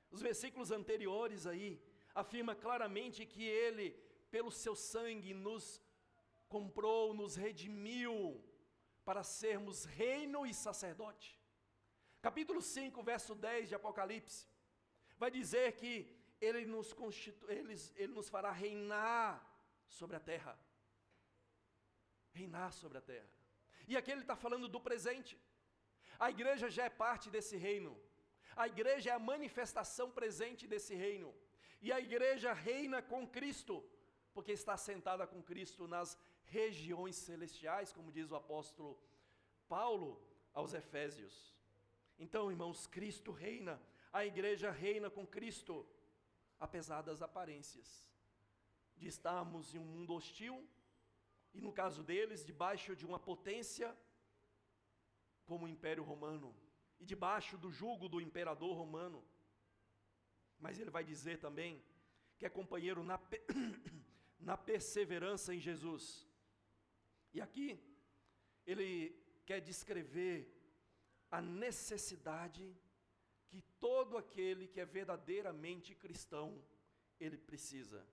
Os versículos anteriores aí afirma claramente que Ele, pelo seu sangue, nos comprou, nos redimiu para sermos reino e sacerdote. Capítulo 5, verso 10 de Apocalipse, vai dizer que Ele nos fará reinar sobre a terra. Reinar sobre a terra. E aqui ele está falando do presente. A igreja já é parte desse reino. A igreja é a manifestação presente desse reino. E a igreja reina com Cristo, porque está sentada com Cristo nas regiões celestiais, como diz o apóstolo Paulo aos Efésios. Então, irmãos, Cristo reina, a igreja reina com Cristo, apesar das aparências, de estarmos em um mundo hostil, e no caso deles, debaixo de uma potência, como o Império Romano, e debaixo do jugo do imperador romano. Mas ele vai dizer também, que é companheiro na perseverança em Jesus. E aqui, ele quer descrever a necessidade que todo aquele que é verdadeiramente cristão, ele precisa,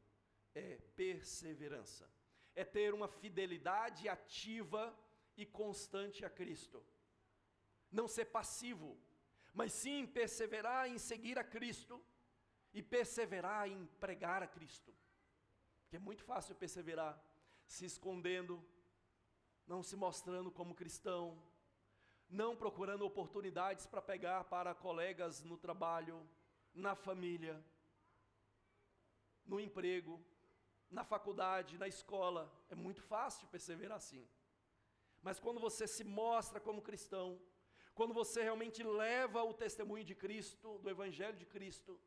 é perseverança, é ter uma fidelidade ativa e constante a Cristo, não ser passivo, mas sim perseverar em seguir a Cristo, e perseverar em pregar a Cristo, porque é muito fácil perseverar, se escondendo, não se mostrando como cristão, não procurando oportunidades para pegar para colegas no trabalho, na família, no emprego, na faculdade, na escola. É muito fácil perseverar assim. Mas quando você se mostra como cristão, quando você realmente leva o testemunho de Cristo, do Evangelho de Cristo,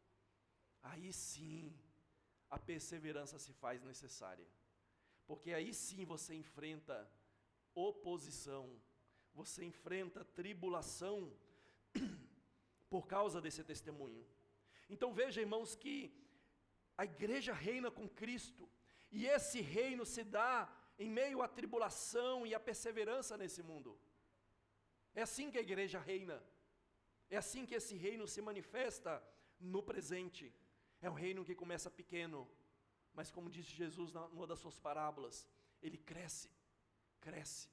aí sim a perseverança se faz necessária. Porque aí sim você enfrenta oposição, você enfrenta tribulação por causa desse testemunho. Então veja, irmãos, que a igreja reina com Cristo, e esse reino se dá em meio à tribulação e à perseverança nesse mundo. É assim que a igreja reina, é assim que esse reino se manifesta no presente. É um reino que começa pequeno, mas como disse Jesus numa das suas parábolas, ele cresce, cresce,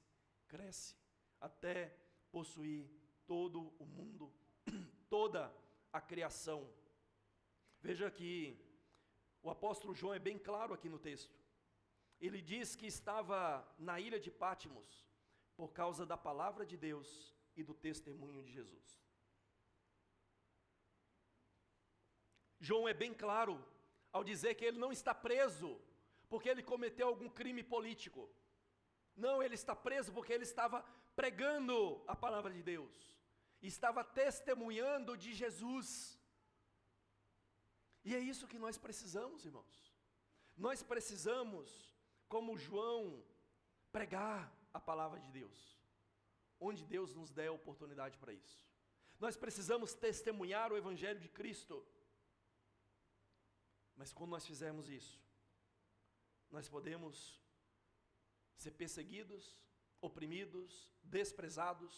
cresce, até possuir todo o mundo, toda a criação. Veja que o apóstolo João é bem claro aqui no texto. Ele diz que estava na ilha de Pátimos por causa da palavra de Deus e do testemunho de Jesus. João é bem claro ao dizer que ele não está preso porque ele cometeu algum crime político. Não, ele está preso porque ele estava pregando a palavra de Deus, estava testemunhando de Jesus. E é isso que nós precisamos, irmãos. Nós precisamos, como João, pregar a palavra de Deus, onde Deus nos der a oportunidade para isso. Nós precisamos testemunhar o Evangelho de Cristo. Mas quando nós fizermos isso, nós podemos ser perseguidos, oprimidos, desprezados,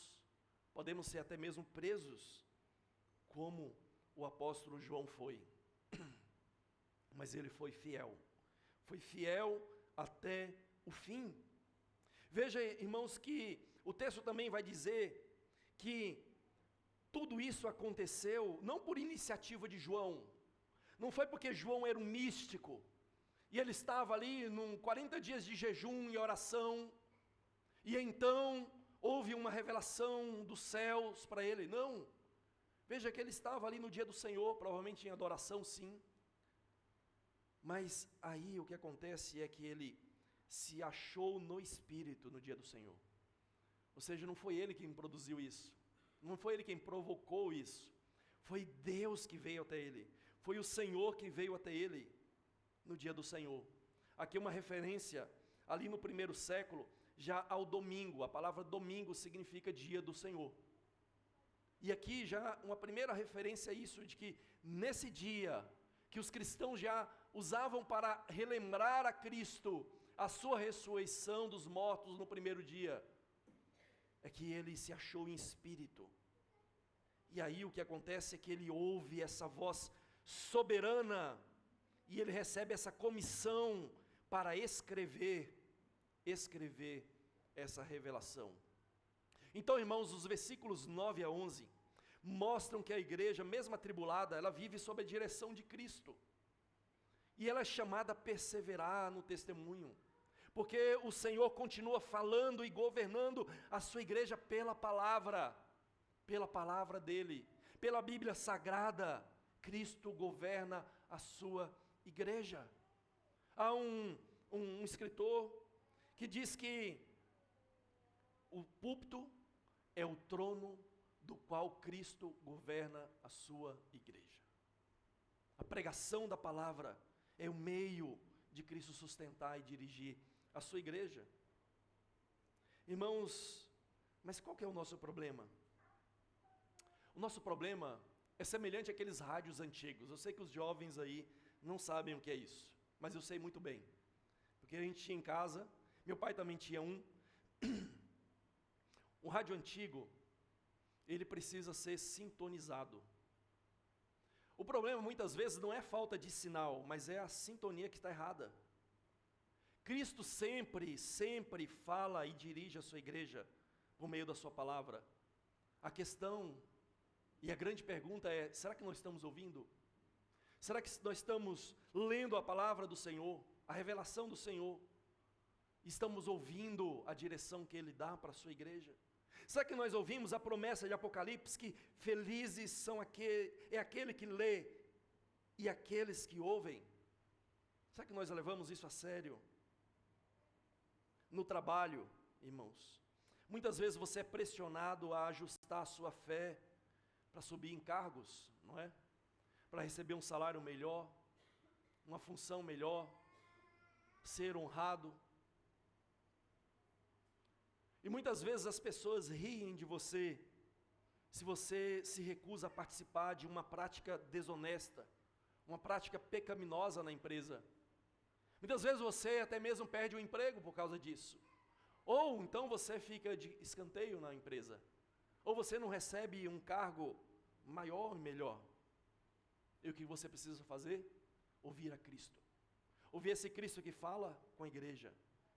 podemos ser até mesmo presos, como o apóstolo João foi. Mas ele foi fiel até o fim. Veja, irmãos, que o texto também vai dizer que tudo isso aconteceu não por iniciativa de João, não foi porque João era um místico, e ele estava ali num 40 dias de jejum e oração, e então houve uma revelação dos céus para ele. Não, veja que ele estava ali no dia do Senhor, provavelmente em adoração, sim, mas aí o que acontece é que ele se achou no Espírito no dia do Senhor. Ou seja, não foi ele quem produziu isso, não foi ele quem provocou isso, foi Deus que veio até ele, foi o Senhor que veio até ele no dia do Senhor. Aqui uma referência, ali no primeiro século, já ao domingo. A palavra domingo significa dia do Senhor. E aqui já uma primeira referência a isso, de que nesse dia, que os cristãos já usavam para relembrar a Cristo, a sua ressurreição dos mortos no primeiro dia, é que ele se achou em espírito. E aí o que acontece é que ele ouve essa voz soberana, e ele recebe essa comissão para escrever essa revelação. Então, irmãos, os versículos 9 a 11 mostram que a igreja, mesmo atribulada, ela vive sob a direção de Cristo, e ela é chamada a perseverar no testemunho, porque o Senhor continua falando e governando a sua igreja pela palavra dele, pela Bíblia Sagrada. Cristo governa a sua igreja. Há um escritor que diz que o púlpito é o trono do qual Cristo governa a sua igreja. A pregação da palavra é o meio de Cristo sustentar e dirigir a sua igreja. Irmãos, mas qual que é o nosso problema? O nosso problema é semelhante àqueles rádios antigos. Eu sei que os jovens aí não sabem o que é isso, mas eu sei muito bem, porque a gente tinha em casa, meu pai também tinha um rádio antigo, ele precisa ser sintonizado. O problema muitas vezes não é falta de sinal, mas é a sintonia que está errada. Cristo sempre fala e dirige a sua igreja por meio da sua palavra. A questão e a grande pergunta é: será que nós estamos ouvindo? Será que nós estamos lendo a palavra do Senhor, a revelação do Senhor? Estamos ouvindo a direção que Ele dá para a sua igreja? Será que nós ouvimos a promessa de Apocalipse que felizes são aquele que lê e aqueles que ouvem? Será que nós levamos isso a sério? No trabalho, irmãos, muitas vezes você é pressionado a ajustar a sua fé para subir em cargos, não é? Para receber um salário melhor, uma função melhor, ser honrado. E muitas vezes as pessoas riem de você, se você se recusa a participar de uma prática desonesta, uma prática pecaminosa na empresa. Muitas vezes você até mesmo perde o emprego por causa disso. Ou então você fica de escanteio na empresa. Ou você não recebe um cargo maior e melhor. E o que você precisa fazer? Ouvir a Cristo. Ouvir esse Cristo que fala com a igreja,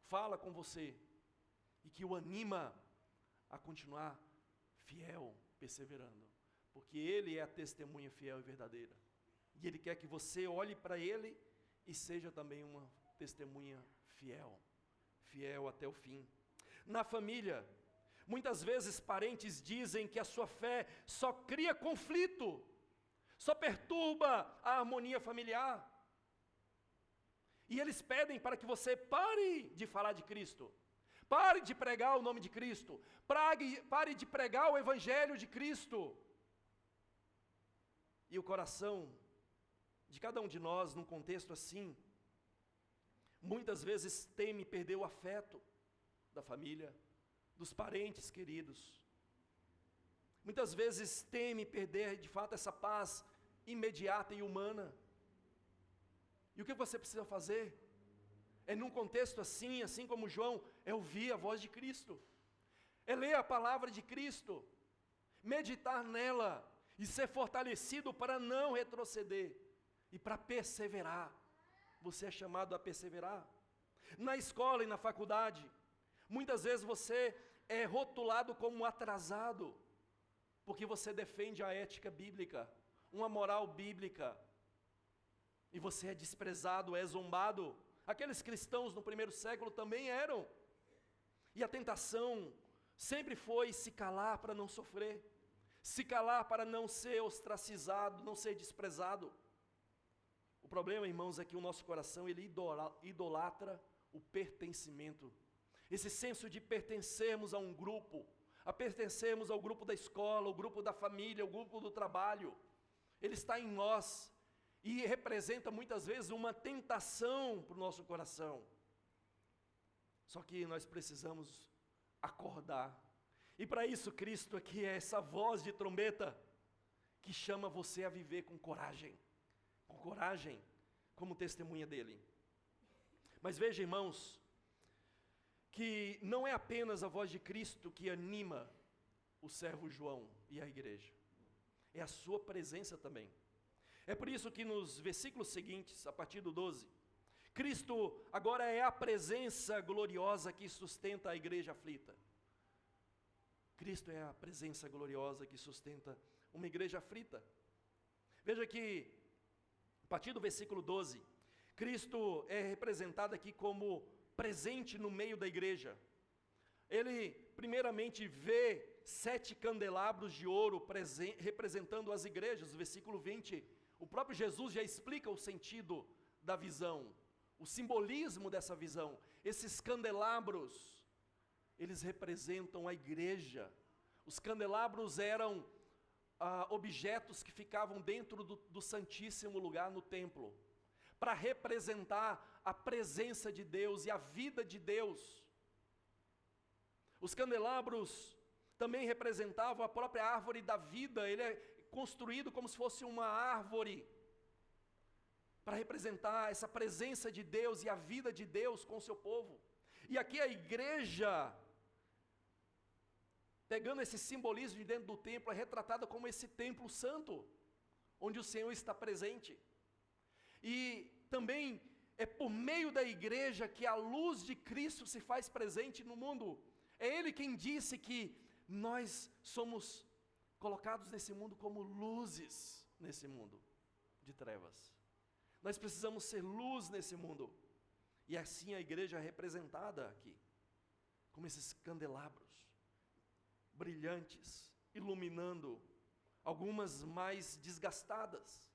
fala com você, e que o anima a continuar fiel, perseverando. Porque Ele é a testemunha fiel e verdadeira. E Ele quer que você olhe para Ele e seja também uma testemunha fiel até o fim. Na família, muitas vezes parentes dizem que a sua fé só cria conflito, só perturba a harmonia familiar. E eles pedem para que você pare de falar de Cristo, pare de pregar o nome de Cristo, pare de pregar o Evangelho de Cristo. E o coração de cada um de nós, num contexto assim, muitas vezes teme perder o afeto da família, dos parentes queridos. Muitas vezes teme perder de fato essa paz imediata e humana. E o que você precisa fazer? É num contexto assim como João, é ouvir a voz de Cristo. É ler a palavra de Cristo, meditar nela e ser fortalecido para não retroceder e para perseverar. Você é chamado a perseverar. Na escola e na faculdade, muitas vezes você é rotulado como atrasado, porque você defende a ética bíblica, uma moral bíblica, e você é desprezado, é zombado. Aqueles cristãos no primeiro século também eram, e a tentação sempre foi se calar para não sofrer, se calar para não ser ostracizado, não ser desprezado. O problema, irmãos, é que o nosso coração, ele idolatra o pertencimento, esse senso de pertencermos a um grupo, a pertencermos ao grupo da escola, ao grupo da família, ao grupo do trabalho. Ele está em nós e representa muitas vezes uma tentação para o nosso coração. Só que nós precisamos acordar, e para isso Cristo aqui é essa voz de trombeta que chama você a viver com coragem, como testemunha dele. Mas veja, irmãos, que não é apenas a voz de Cristo que anima o servo João e a igreja, é a sua presença também. É por isso que nos versículos seguintes, a partir do 12, Cristo agora é a presença gloriosa que sustenta a igreja aflita. Cristo é a presença gloriosa que sustenta uma igreja aflita. Veja que, a partir do versículo 12, Cristo é representado aqui como presente no meio da igreja. Ele primeiramente vê 7 candelabros de ouro representando as igrejas. Versículo 20, o próprio Jesus já explica o sentido da visão, o simbolismo dessa visão. Esses candelabros, eles representam a igreja. Os candelabros eram objetos que ficavam dentro do santíssimo lugar no templo, para representar a presença de Deus e a vida de Deus. Os candelabros também representavam a própria árvore da vida. Ele é construído como se fosse uma árvore, para representar essa presença de Deus e a vida de Deus com o seu povo. E aqui a igreja, pegando esse simbolismo de dentro do templo, é retratada como esse templo santo, onde o Senhor está presente. E também é por meio da igreja que a luz de Cristo se faz presente no mundo. É Ele quem disse que nós somos colocados nesse mundo como luzes nesse mundo de trevas. Nós precisamos ser luz nesse mundo. E assim a igreja é representada aqui, como esses candelabros brilhantes, iluminando, algumas mais desgastadas,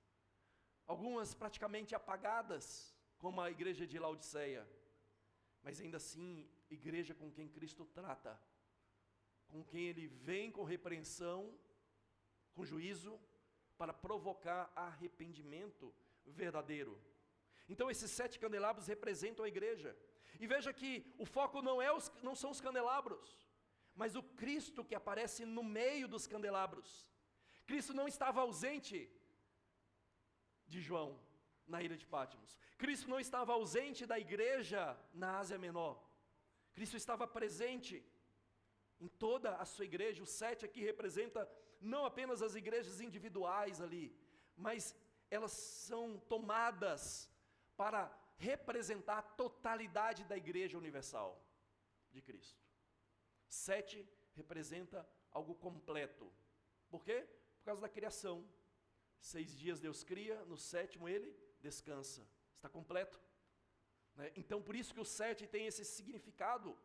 algumas praticamente apagadas, como a igreja de Laodiceia, mas ainda assim, igreja com quem Cristo trata, com quem Ele vem com repreensão, com juízo, para provocar arrependimento verdadeiro. Então esses 7 candelabros representam a igreja, e veja que o foco não são os candelabros, mas o Cristo que aparece no meio dos candelabros. Cristo não estava ausente de João na ilha de Patmos. Cristo não estava ausente da igreja na Ásia Menor. Cristo estava presente em toda a sua igreja. O 7 aqui representa não apenas as igrejas individuais ali, mas elas são tomadas para representar a totalidade da igreja universal de Cristo. 7 representa algo completo. Por quê? Por causa da criação. 6 dias Deus cria, no 7º Ele descansa. Está completo, né? Então por isso que o 7 tem esse significado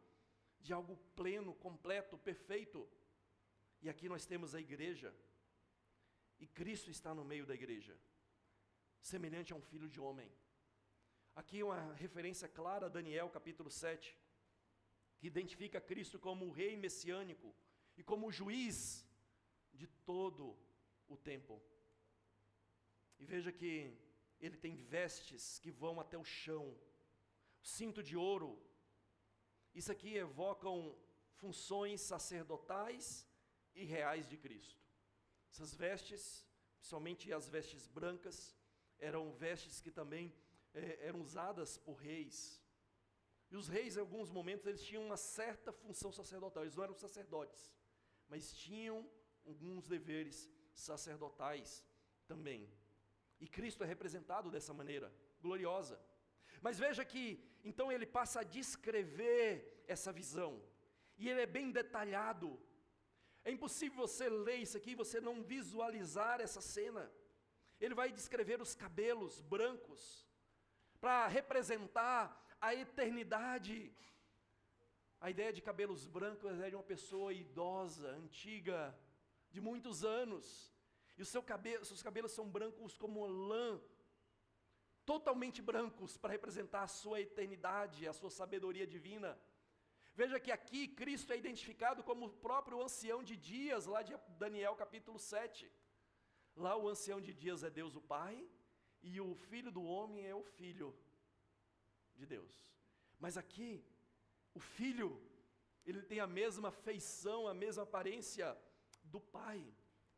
de algo pleno, completo, perfeito. E aqui nós temos a igreja, e Cristo está no meio da igreja, semelhante a um filho de homem. Aqui uma referência clara a Daniel capítulo 7, que identifica Cristo como o rei messiânico e como o juiz de todo o tempo. E veja que ele tem vestes que vão até o chão, cinto de ouro. Isso aqui evocam funções sacerdotais e reais de Cristo. Essas vestes, principalmente as vestes brancas, eram vestes que também eram usadas por reis. E os reis, em alguns momentos, eles tinham uma certa função sacerdotal. Eles não eram sacerdotes, mas tinham alguns deveres sacerdotais também. E Cristo é representado dessa maneira, gloriosa. Mas veja que, então ele passa a descrever essa visão. E ele é bem detalhado. É impossível você ler isso aqui e você não visualizar essa cena. Ele vai descrever os cabelos brancos, para representar a eternidade. A ideia de cabelos brancos é de uma pessoa idosa, antiga, de muitos anos. E seus cabelos são brancos como lã, totalmente brancos, para representar a sua eternidade, a sua sabedoria divina. Veja que aqui Cristo é identificado como o próprio ancião de dias, lá de Daniel capítulo 7. Lá o ancião de dias é Deus o Pai, e o Filho do homem é o Filho de Deus. Mas aqui, o Filho, ele tem a mesma feição, a mesma aparência do Pai,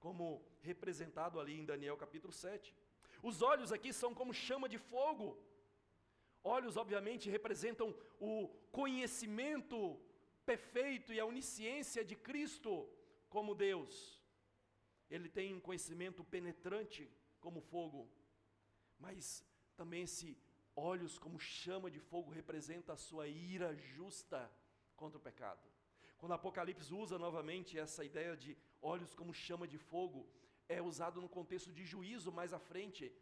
como representado ali em Daniel capítulo 7. Os olhos aqui são como chama de fogo. Olhos, obviamente, representam o conhecimento perfeito e a onisciência de Cristo como Deus. Ele tem um conhecimento penetrante como fogo, mas também esse olhos como chama de fogo representa a sua ira justa contra o pecado. Quando Apocalipse usa novamente essa ideia de olhos como chama de fogo, é usado no contexto de juízo mais à frente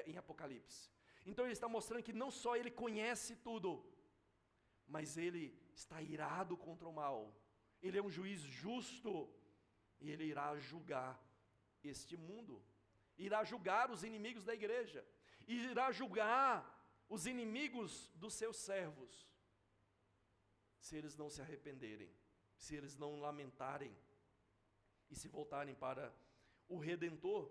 em Apocalipse. Então ele está mostrando que não só ele conhece tudo, mas ele está irado contra o mal. Ele é um juiz justo e ele irá julgar este mundo. Irá julgar os inimigos da igreja. E irá julgar os inimigos dos seus servos, se eles não se arrependerem, se eles não lamentarem e se voltarem para o Redentor.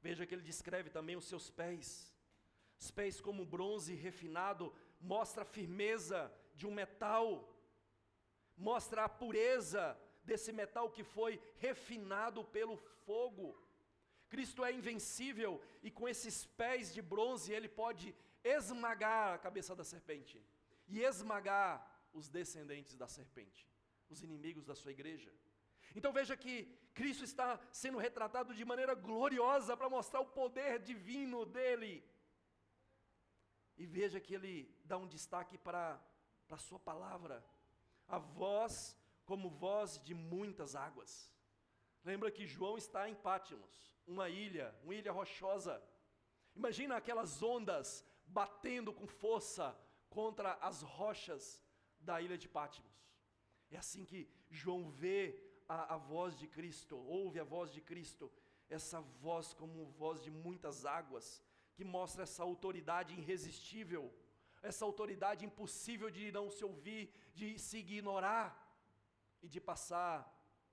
Veja que ele descreve também os seus pés. Os pés como bronze refinado, mostra a firmeza de um metal, mostra a pureza desse metal que foi refinado pelo fogo. Cristo é invencível e com esses pés de bronze ele pode esmagar a cabeça da serpente e esmagar os descendentes da serpente, os inimigos da sua igreja. Então veja que Cristo está sendo retratado de maneira gloriosa para mostrar o poder divino dele. E veja que ele dá um destaque para a sua palavra, a voz como voz de muitas águas. Lembra que João está em Pátimos, uma ilha rochosa. Imagina aquelas ondas batendo com força contra as rochas da ilha de Pátimos. É assim que João vê a voz de Cristo, ouve a voz de Cristo, essa voz como voz de muitas águas, que mostra essa autoridade irresistível, essa autoridade impossível de não se ouvir, de se ignorar e de passar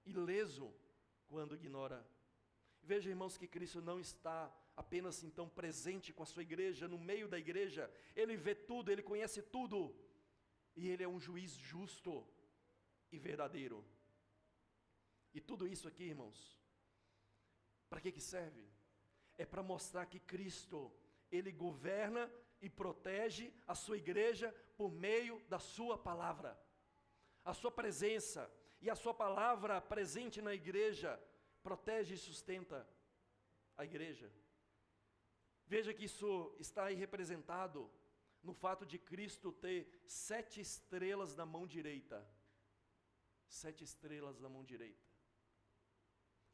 ileso quando ignora. Veja, irmãos, que Cristo não está apenas então presente com a sua igreja, no meio da igreja. Ele vê tudo, ele conhece tudo. E ele é um juiz justo e verdadeiro. E tudo isso aqui, irmãos, para que serve? É para mostrar que Cristo, ele governa e protege a sua igreja por meio da sua palavra. A sua presença e a sua palavra presente na igreja protege e sustenta a igreja. Veja que isso está aí representado no fato de Cristo ter 7 estrelas na mão direita. 7 estrelas na mão direita.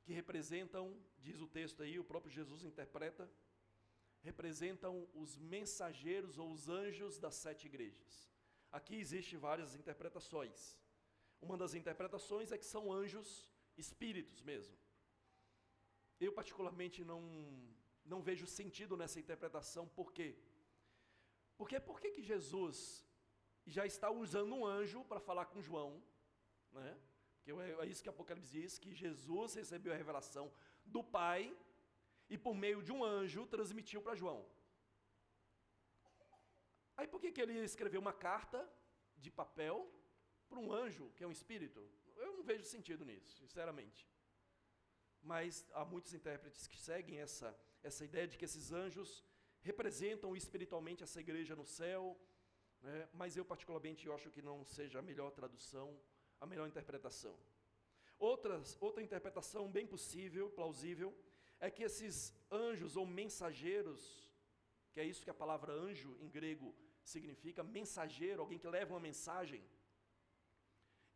Que representam, diz o texto aí, o próprio Jesus interpreta, representam os mensageiros ou os anjos das 7 igrejas. Aqui existem várias interpretações. Uma das interpretações é que são anjos espíritos mesmo. Eu particularmente não vejo sentido nessa interpretação. Por quê? Porque por que Jesus já está usando um anjo para falar com João, né? Porque é isso que Apocalipse diz, que Jesus recebeu a revelação do Pai e por meio de um anjo transmitiu para João. Aí por que ele escreveu uma carta de papel para um anjo, que é um espírito? Eu não vejo sentido nisso, sinceramente. Mas há muitos intérpretes que seguem essa ideia de que esses anjos representam espiritualmente essa igreja no céu, né? Mas eu particularmente acho que não seja a melhor tradução, a melhor interpretação. Outra interpretação bem possível, plausível, é que esses anjos ou mensageiros, que é isso que a palavra anjo em grego significa, mensageiro, alguém que leva uma mensagem,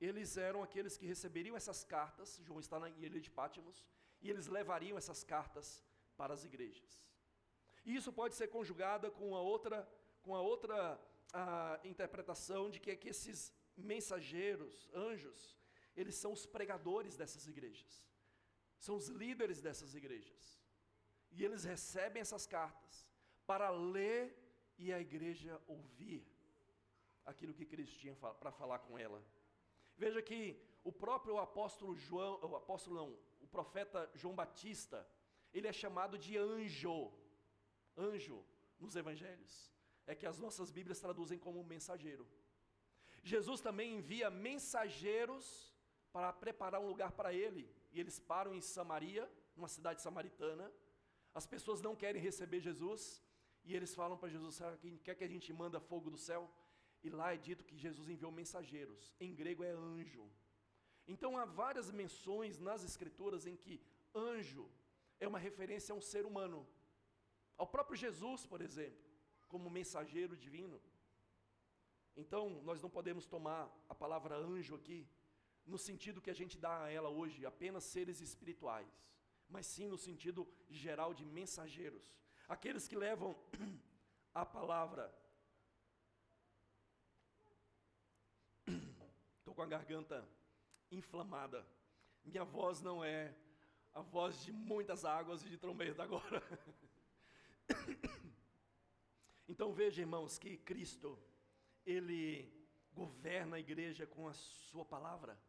eles eram aqueles que receberiam essas cartas. João está na ilha de Pátimos, e eles levariam essas cartas para as igrejas. E isso pode ser conjugada com a outra interpretação de que esses mensageiros, anjos, eles são os pregadores dessas igrejas, são os líderes dessas igrejas, e eles recebem essas cartas para ler e a igreja ouvir aquilo que Cristo tinha para falar com ela. Veja que o próprio o profeta João Batista, ele é chamado de anjo nos evangelhos, é que as nossas Bíblias traduzem como mensageiro. Jesus também envia mensageiros para preparar um lugar para ele, e eles param em Samaria, numa cidade samaritana. As pessoas não querem receber Jesus, e eles falam para Jesus: quer que a gente manda fogo do céu? E lá é dito que Jesus enviou mensageiros, em grego é anjo. Então há várias menções nas escrituras em que anjo é uma referência a um ser humano, ao próprio Jesus, por exemplo, como mensageiro divino. Então nós não podemos tomar a palavra anjo aqui no sentido que a gente dá a ela hoje, apenas seres espirituais, mas sim no sentido geral de mensageiros, aqueles que levam a palavra. Estou com a garganta inflamada, minha voz não é a voz de muitas águas e de trombeta agora. Então veja, irmãos, que Cristo, Ele governa a igreja com a sua palavra.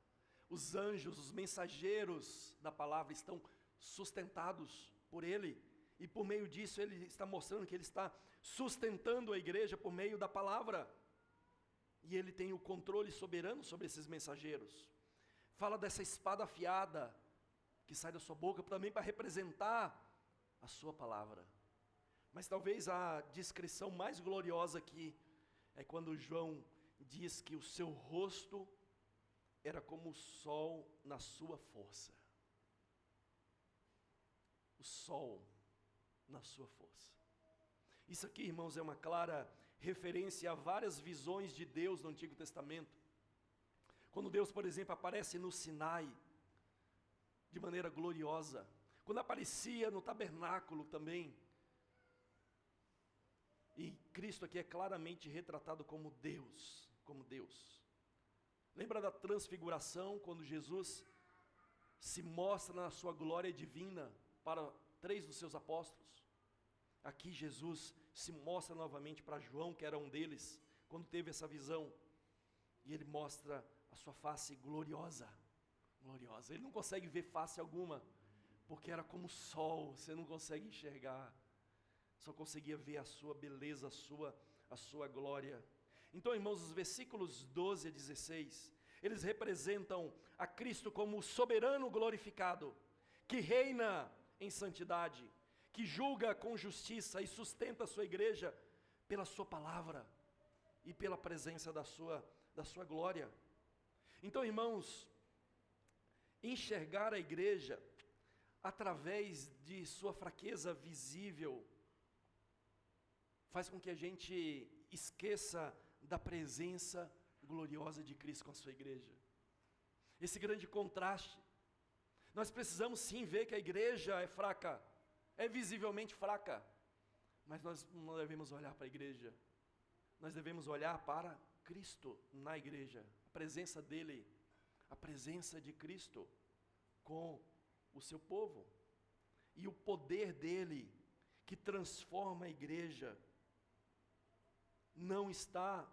Os anjos, os mensageiros da palavra estão sustentados por Ele, e por meio disso Ele está mostrando que Ele está sustentando a igreja por meio da palavra, e Ele tem o controle soberano sobre esses mensageiros. Fala dessa espada afiada que sai da sua boca também para representar a sua palavra. Mas talvez a descrição mais gloriosa aqui é quando João diz que o seu rosto era como o sol na sua força. O sol na sua força. Isso aqui, irmãos, é uma clara referência a várias visões de Deus no Antigo Testamento. Quando Deus, por exemplo, aparece no Sinai de maneira gloriosa, quando aparecia no tabernáculo também, e Cristo aqui é claramente retratado como Deus, Lembra da transfiguração, quando Jesus se mostra na sua glória divina para 3 dos seus apóstolos? Aqui Jesus se mostra novamente para João, que era um deles, quando teve essa visão, e ele mostra a sua face gloriosa. Ele não consegue ver face alguma, porque era como o sol, você não consegue enxergar, só conseguia ver a sua beleza, a sua glória. Então, irmãos, os versículos 12 a 16, eles representam a Cristo como o soberano glorificado, que reina em santidade, que julga com justiça e sustenta a sua igreja pela sua palavra e pela presença da sua glória. Então, irmãos, enxergar a igreja através de sua fraqueza visível faz com que a gente esqueça da presença gloriosa de Cristo com a sua igreja. Esse grande contraste. Nós precisamos sim ver que a igreja é fraca, é visivelmente fraca, mas nós não devemos olhar para a igreja, nós devemos olhar para Cristo na igreja, a presença dEle, a presença de Cristo com o seu povo, e o poder dEle que transforma a igreja, não está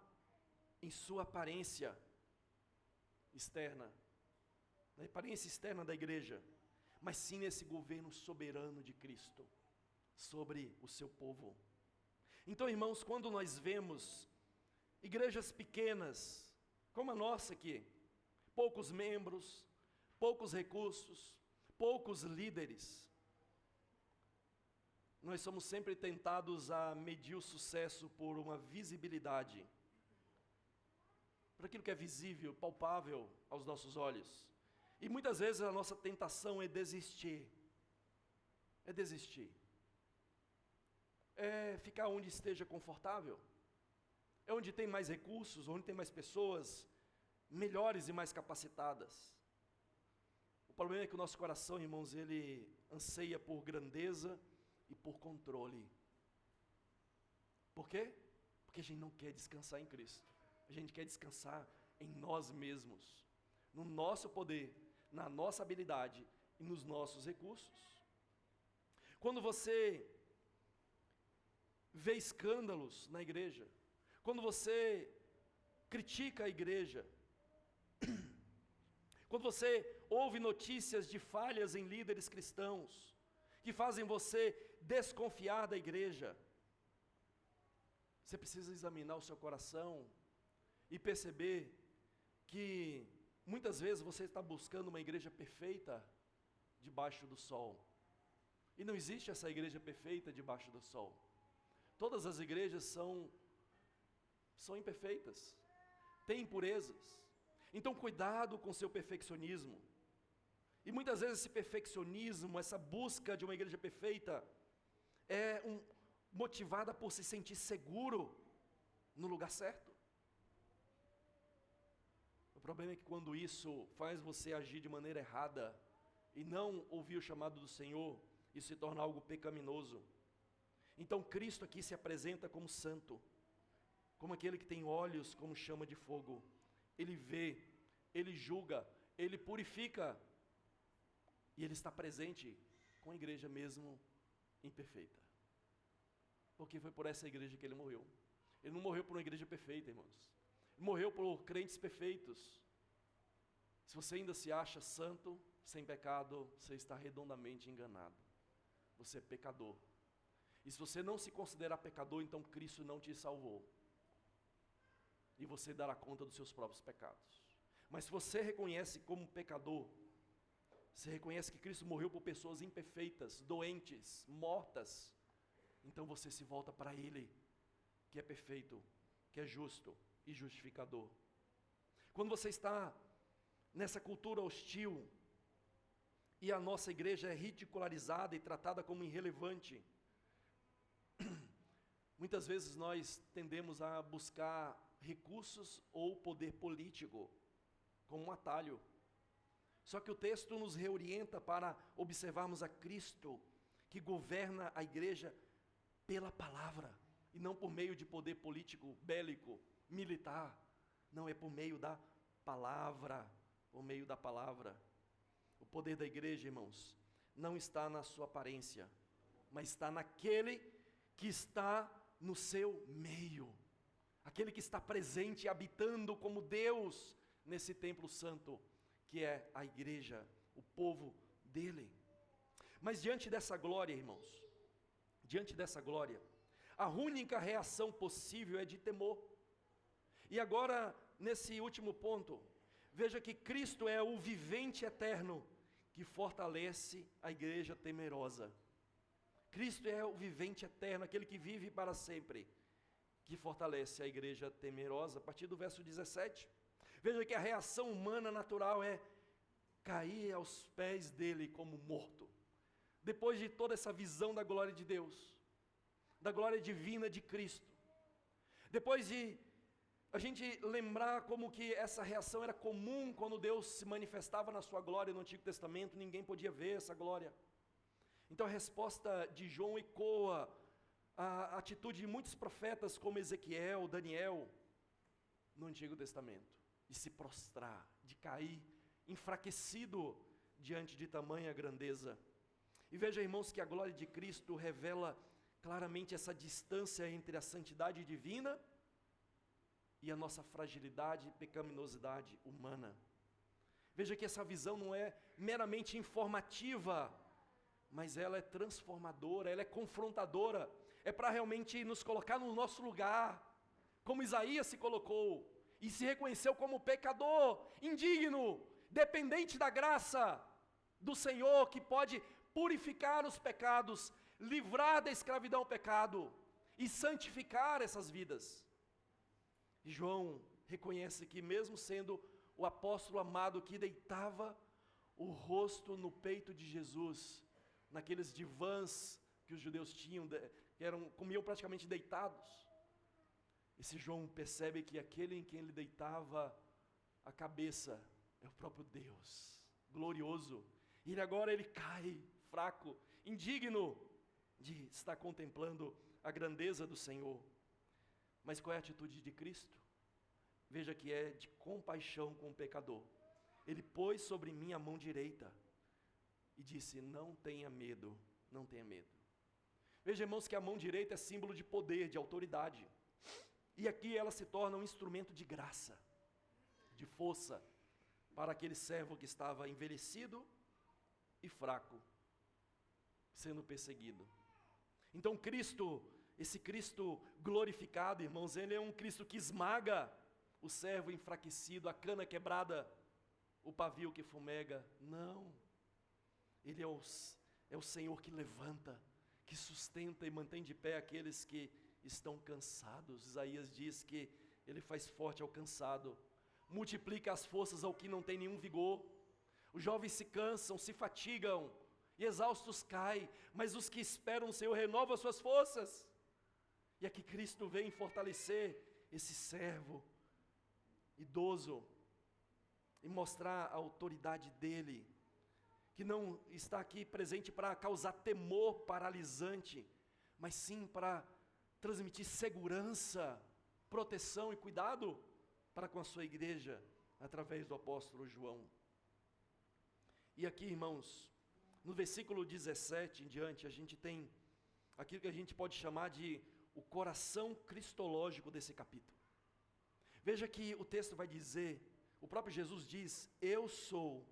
em sua aparência externa, na aparência externa da igreja, mas sim nesse governo soberano de Cristo sobre o seu povo. Então, irmãos, quando nós vemos igrejas pequenas, como a nossa aqui, poucos membros, poucos recursos, poucos líderes, nós somos sempre tentados a medir o sucesso por uma visibilidade, por aquilo que é visível, palpável aos nossos olhos. E muitas vezes a nossa tentação é desistir. É ficar onde esteja confortável. É onde tem mais recursos, onde tem mais pessoas melhores e mais capacitadas. O problema é que o nosso coração, irmãos, ele anseia por grandeza e por controle. Por quê? Porque a gente não quer descansar em Cristo. A gente quer descansar em nós mesmos, no nosso poder, na nossa habilidade e nos nossos recursos. Quando você vê escândalos na igreja, quando você critica a igreja, quando você ouve notícias de falhas em líderes cristãos, que fazem você desconfiar da igreja, você precisa examinar o seu coração e perceber que muitas vezes você está buscando uma igreja perfeita debaixo do sol. E não existe essa igreja perfeita debaixo do sol. Todas as igrejas são imperfeitas, têm impurezas. Então cuidado com o seu perfeccionismo. E muitas vezes esse perfeccionismo, essa busca de uma igreja perfeita, é motivada por se sentir seguro no lugar certo. O problema é que quando isso faz você agir de maneira errada e não ouvir o chamado do Senhor, isso se torna algo pecaminoso. Então Cristo aqui se apresenta como santo, como aquele que tem olhos como chama de fogo. Ele vê, ele julga, ele purifica, e ele está presente com a igreja mesmo imperfeita. Porque foi por essa igreja que ele morreu. Ele não morreu por uma igreja perfeita, irmãos. Ele morreu por crentes perfeitos. Se você ainda se acha santo, sem pecado, você está redondamente enganado. Você é pecador. E se você não se considerar pecador, então Cristo não te salvou. E você dará conta dos seus próprios pecados. Mas se você reconhece como pecador, você reconhece que Cristo morreu por pessoas imperfeitas, doentes, mortas, então você se volta para Ele, que é perfeito, que é justo e justificador. Quando você está nessa cultura hostil, e a nossa igreja é ridicularizada e tratada como irrelevante, muitas vezes nós tendemos a buscar recursos ou poder político como um atalho. Só que o texto nos reorienta para observarmos a Cristo, que governa a igreja pela palavra, e não por meio de poder político, bélico, militar. Não, é por meio da palavra, por meio da palavra. O poder da igreja, irmãos, não está na sua aparência, mas está naquele que está no seu meio, aquele que está presente e habitando como Deus nesse templo santo, que é a igreja, o povo dele. Mas diante dessa glória, irmãos, diante dessa glória, a única reação possível é de temor. E agora, nesse último ponto, veja que Cristo é o vivente eterno que fortalece a igreja temerosa. Cristo é o vivente eterno, aquele que vive para sempre, que fortalece a igreja temerosa. A partir do verso 17, veja que a reação humana natural é cair aos pés dele como morto. Depois de toda essa visão da glória de Deus, da glória divina de Cristo, depois de a gente lembrar como que essa reação era comum quando Deus se manifestava na sua glória no Antigo Testamento, ninguém podia ver essa glória. Então a resposta de João ecoa a atitude de muitos profetas como Ezequiel, Daniel, no Antigo Testamento, de se prostrar, de cair, enfraquecido diante de tamanha grandeza. E veja, irmãos, que a glória de Cristo revela claramente essa distância entre a santidade divina e a nossa fragilidade e pecaminosidade humana. Veja que essa visão não é meramente informativa, mas ela é transformadora, ela é confrontadora, é para realmente nos colocar no nosso lugar, como Isaías se colocou, e se reconheceu como pecador, indigno, dependente da graça do Senhor, que pode purificar os pecados, livrar da escravidão ao pecado e santificar essas vidas. E João reconhece que, mesmo sendo o apóstolo amado que deitava o rosto no peito de Jesus, naqueles divãs que os judeus tinham, comiam praticamente deitados, esse João percebe que aquele em quem ele deitava a cabeça é o próprio Deus, glorioso. E agora ele cai, fraco, indigno de estar contemplando a grandeza do Senhor. Mas qual é a atitude de Cristo? Veja que é de compaixão com o pecador. Ele pôs sobre mim a mão direita e disse: não tenha medo, não tenha medo. Veja, irmãos, que a mão direita é símbolo de poder, de autoridade. E aqui ela se torna um instrumento de graça, de força, para aquele servo que estava envelhecido e fraco, sendo perseguido. Então Cristo, esse Cristo glorificado, irmãos, ele é um Cristo que esmaga o servo enfraquecido, a cana quebrada, o pavio que fumega. Não, ele é o Senhor que levanta, que sustenta e mantém de pé aqueles que estão cansados. Isaías diz que ele faz forte ao cansado, multiplica as forças ao que não tem nenhum vigor. Os jovens se cansam, se fatigam e exaustos caem, mas os que esperam no Senhor renovam as suas forças. E aqui Cristo vem fortalecer esse servo idoso e mostrar a autoridade dele, que não está aqui presente para causar temor paralisante, mas sim para transmitir segurança, proteção e cuidado para com a sua igreja, através do apóstolo João. E aqui, irmãos, no versículo 17 em diante, a gente tem aquilo que a gente pode chamar de o coração cristológico desse capítulo. Veja que o texto vai dizer, o próprio Jesus diz: eu sou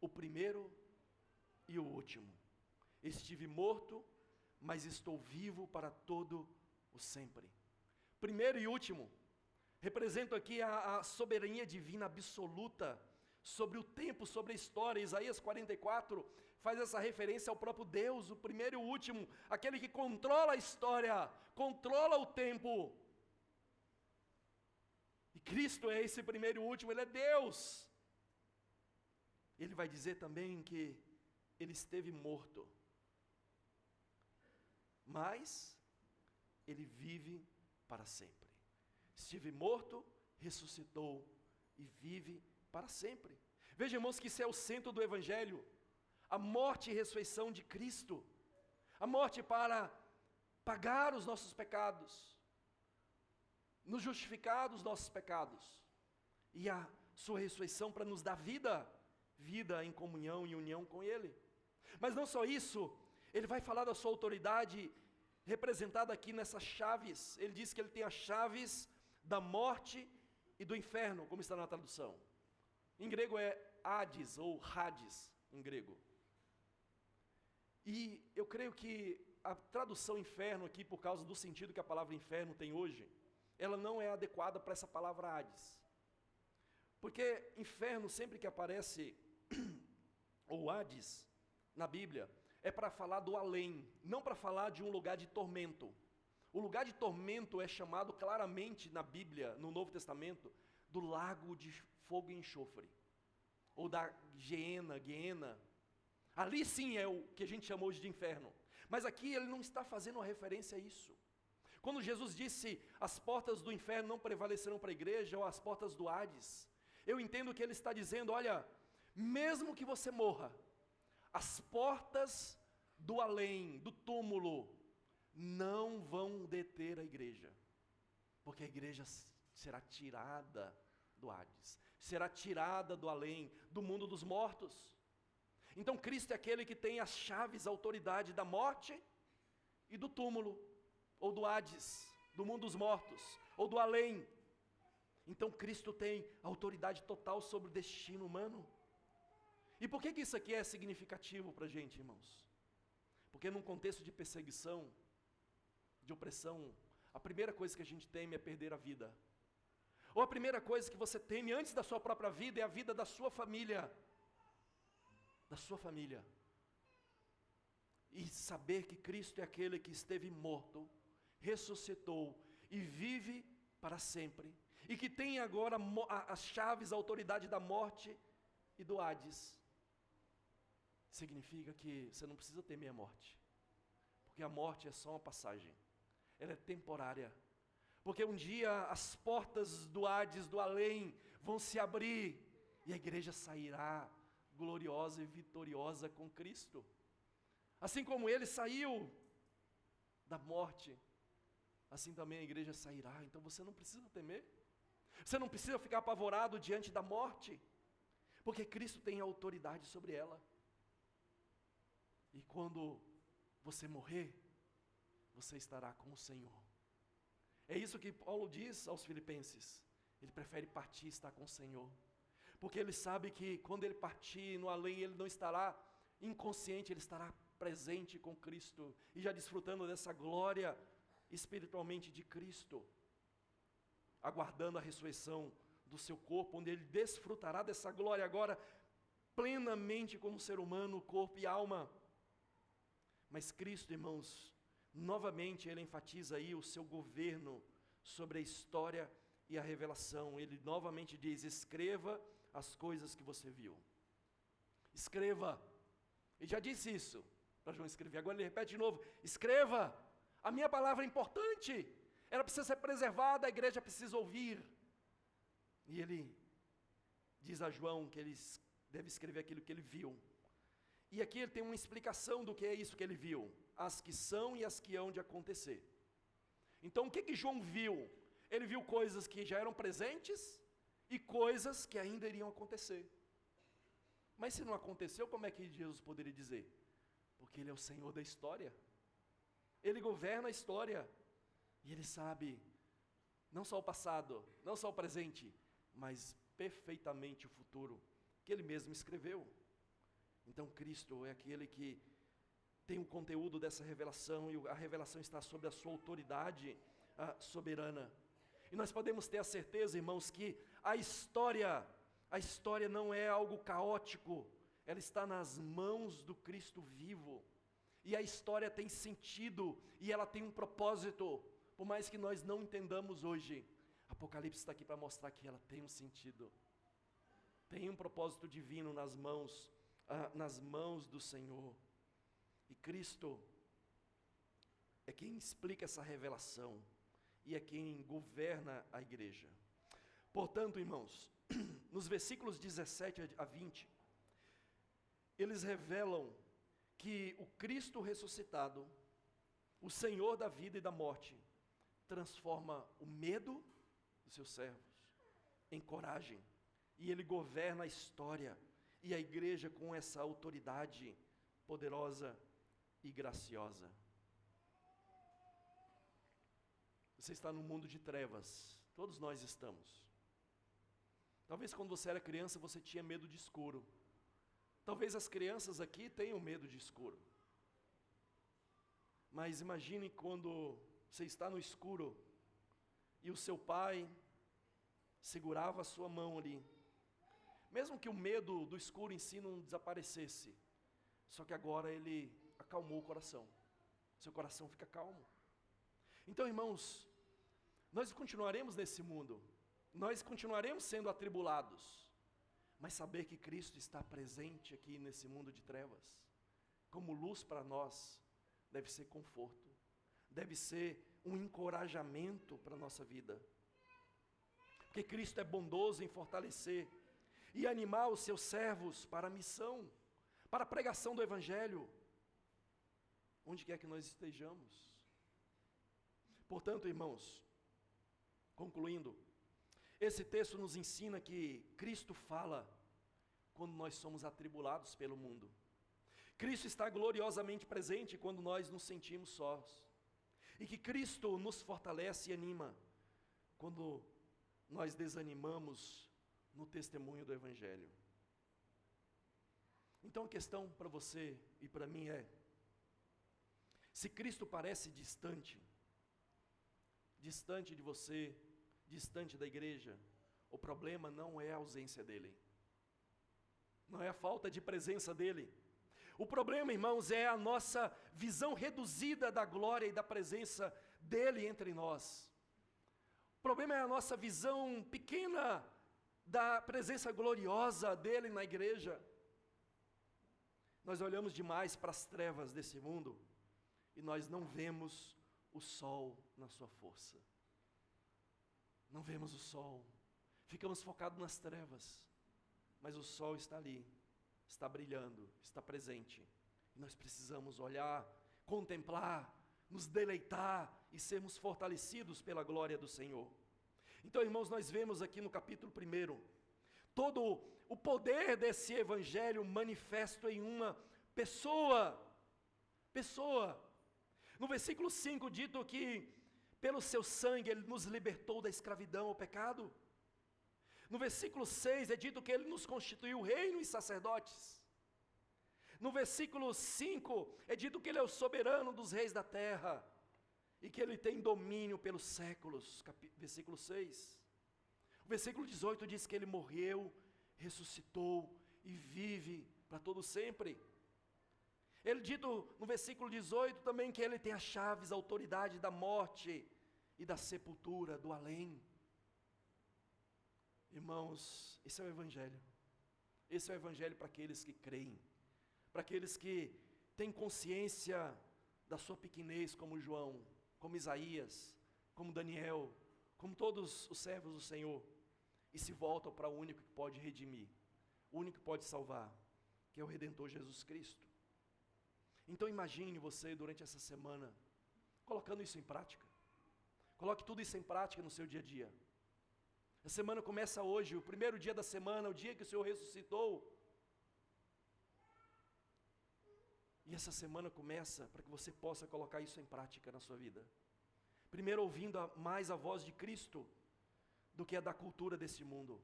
o primeiro e o último. Estive morto, mas estou vivo para todo o sempre. Primeiro e último, representa aqui a soberania divina absoluta sobre o tempo, sobre a história. Isaías 44 faz essa referência ao próprio Deus, o primeiro e o último, aquele que controla a história, controla o tempo. E Cristo é esse primeiro e último, Ele é Deus. Ele vai dizer também que Ele esteve morto, mas Ele vive para sempre. Estive morto, ressuscitou e vive para sempre. Veja, irmãos, que isso é o centro do Evangelho, a morte e ressurreição de Cristo, a morte para pagar os nossos pecados, nos justificar dos nossos pecados, e a sua ressurreição para nos dar vida em comunhão e união com Ele. Mas não só isso, Ele vai falar da sua autoridade representada aqui nessas chaves. Ele diz que Ele tem as chaves da morte e do inferno, como está na tradução. Em grego é Hades ou Hades, em grego. E eu creio que a tradução inferno aqui, por causa do sentido que a palavra inferno tem hoje, ela não é adequada para essa palavra Hades. Porque inferno, sempre que aparece, ou Hades, na Bíblia, é para falar do além, não para falar de um lugar de tormento. O lugar de tormento é chamado claramente na Bíblia, no Novo Testamento, do lago de fogo e enxofre, ou da Guiena. Ali sim é o que a gente chama hoje de inferno. Mas aqui ele não está fazendo uma referência a isso. Quando Jesus disse, as portas do inferno não prevalecerão para a igreja, ou as portas do Hades, eu entendo que ele está dizendo, olha, mesmo que você morra, as portas do além, do túmulo, não vão deter a igreja, porque a igreja será tirada do Hades, será tirada do além, do mundo dos mortos. Então Cristo é aquele que tem as chaves, a autoridade da morte e do túmulo, ou do Hades, do mundo dos mortos, ou do além. Então Cristo tem autoridade total sobre o destino humano. E por que isso aqui é significativo para a gente, irmãos? Porque num contexto de perseguição, de opressão, a primeira coisa que a gente teme é perder a vida. Ou a primeira coisa que você teme antes da sua própria vida é a vida da sua família. Da sua família. e saber que Cristo é aquele que esteve morto, ressuscitou e vive para sempre, e que tem agora as chaves, a autoridade da morte e do Hades, significa que você não precisa temer a morte, porque a morte é só uma passagem, ela é temporária, porque um dia as portas do Hades, do além, vão se abrir, e a igreja sairá gloriosa e vitoriosa com Cristo, assim como ele saiu da morte, assim também a igreja sairá. Então você não precisa temer, você não precisa ficar apavorado diante da morte, porque Cristo tem autoridade sobre ela, e quando você morrer, você estará com o Senhor. É isso que Paulo diz aos Filipenses, ele prefere partir e estar com o Senhor, porque ele sabe que quando ele partir no além, ele não estará inconsciente, ele estará presente com Cristo, e já desfrutando dessa glória espiritualmente de Cristo, aguardando a ressurreição do seu corpo, onde ele desfrutará dessa glória agora, plenamente como ser humano, corpo e alma. Mas Cristo, irmãos, novamente ele enfatiza aí o seu governo sobre a história e a revelação. Ele novamente diz: escreva as coisas que você viu. Escreva. Ele já disse isso para João escrever, agora ele repete de novo: escreva. A minha palavra é importante, ela precisa ser preservada, a igreja precisa ouvir. E ele diz a João que ele deve escrever aquilo que ele viu. E aqui ele tem uma explicação do que é isso que ele viu: as que são e as que hão de acontecer. Então o que João viu? Ele viu coisas que já eram presentes e coisas que ainda iriam acontecer. Mas se não aconteceu, como é que Jesus poderia dizer? Porque ele é o Senhor da história, ele governa a história, e ele sabe não só o passado, não só o presente, mas perfeitamente o futuro, que ele mesmo escreveu. Então Cristo é aquele que tem o conteúdo dessa revelação, e a revelação está sob a sua autoridade soberana. E nós podemos ter a certeza, irmãos, que a história não é algo caótico, ela está nas mãos do Cristo vivo, e a história tem sentido, e ela tem um propósito, por mais que nós não entendamos hoje. Apocalipse está aqui para mostrar que ela tem um sentido, tem um propósito divino nas mãos do Senhor, e Cristo é quem explica essa revelação, e é quem governa a igreja. Portanto, irmãos, nos versículos 17 a 20, eles revelam que o Cristo ressuscitado, o Senhor da vida e da morte, transforma o medo dos seus servos em coragem, e ele governa a história e a igreja com essa autoridade poderosa e graciosa. Você está num mundo de trevas, todos nós estamos. Talvez quando você era criança você tinha medo de escuro. Talvez as crianças aqui tenham medo de escuro. Mas imagine quando você está no escuro e o seu pai segurava a sua mão ali. Mesmo que o medo do escuro em si não desaparecesse, só que agora ele acalmou o coração. Seu coração fica calmo. Então, irmãos, nós continuaremos nesse mundo, nós continuaremos sendo atribulados, mas saber que Cristo está presente aqui nesse mundo de trevas, como luz para nós, deve ser conforto, deve ser um encorajamento para a nossa vida, porque Cristo é bondoso em fortalecer e animar os seus servos para a missão, para a pregação do Evangelho, onde quer que nós estejamos. Portanto, irmãos, concluindo, esse texto nos ensina que Cristo fala quando nós somos atribulados pelo mundo. Cristo está gloriosamente presente quando nós nos sentimos sós. E que Cristo nos fortalece e anima quando nós desanimamos no testemunho do Evangelho. Então a questão para você e para mim é: se Cristo parece distante de você, distante da igreja, o problema não é a ausência dele, não é a falta de presença dele. O problema, irmãos, é a nossa visão reduzida da glória e da presença dele entre nós. O problema é a nossa visão pequena da presença gloriosa dele na igreja. Nós olhamos demais para as trevas desse mundo e nós não vemos o sol na sua força. Não vemos o sol. Ficamos focados nas trevas. Mas o sol está ali, está brilhando, está presente. E nós precisamos olhar, contemplar, nos deleitar e sermos fortalecidos pela glória do Senhor. Então, irmãos, nós vemos aqui no capítulo 1, todo o poder desse evangelho manifesto em uma pessoa. No versículo 5, dito que pelo seu sangue ele nos libertou da escravidão ao pecado. No versículo 6 é dito que ele nos constituiu reino e sacerdotes. No versículo 5 é dito que ele é o soberano dos reis da terra e que ele tem domínio pelos séculos. Versículo 6. O versículo 18 diz que ele morreu, ressuscitou e vive para todo sempre. Ele dito no versículo 18 também que ele tem as chaves, a autoridade da morte e da sepultura, do além. Irmãos, esse é o evangelho. Esse é o evangelho para aqueles que creem, para aqueles que têm consciência da sua pequenez, como João, como Isaías, como Daniel, como todos os servos do Senhor, e se voltam para o único que pode redimir, o único que pode salvar, que é o Redentor Jesus Cristo. Então imagine você durante essa semana, colocando isso em prática. Coloque tudo isso em prática no seu dia a dia. A semana começa hoje, o primeiro dia da semana, o dia que o Senhor ressuscitou. E essa semana começa para que você possa colocar isso em prática na sua vida. Primeiro ouvindo mais a voz de Cristo, do que a da cultura desse mundo,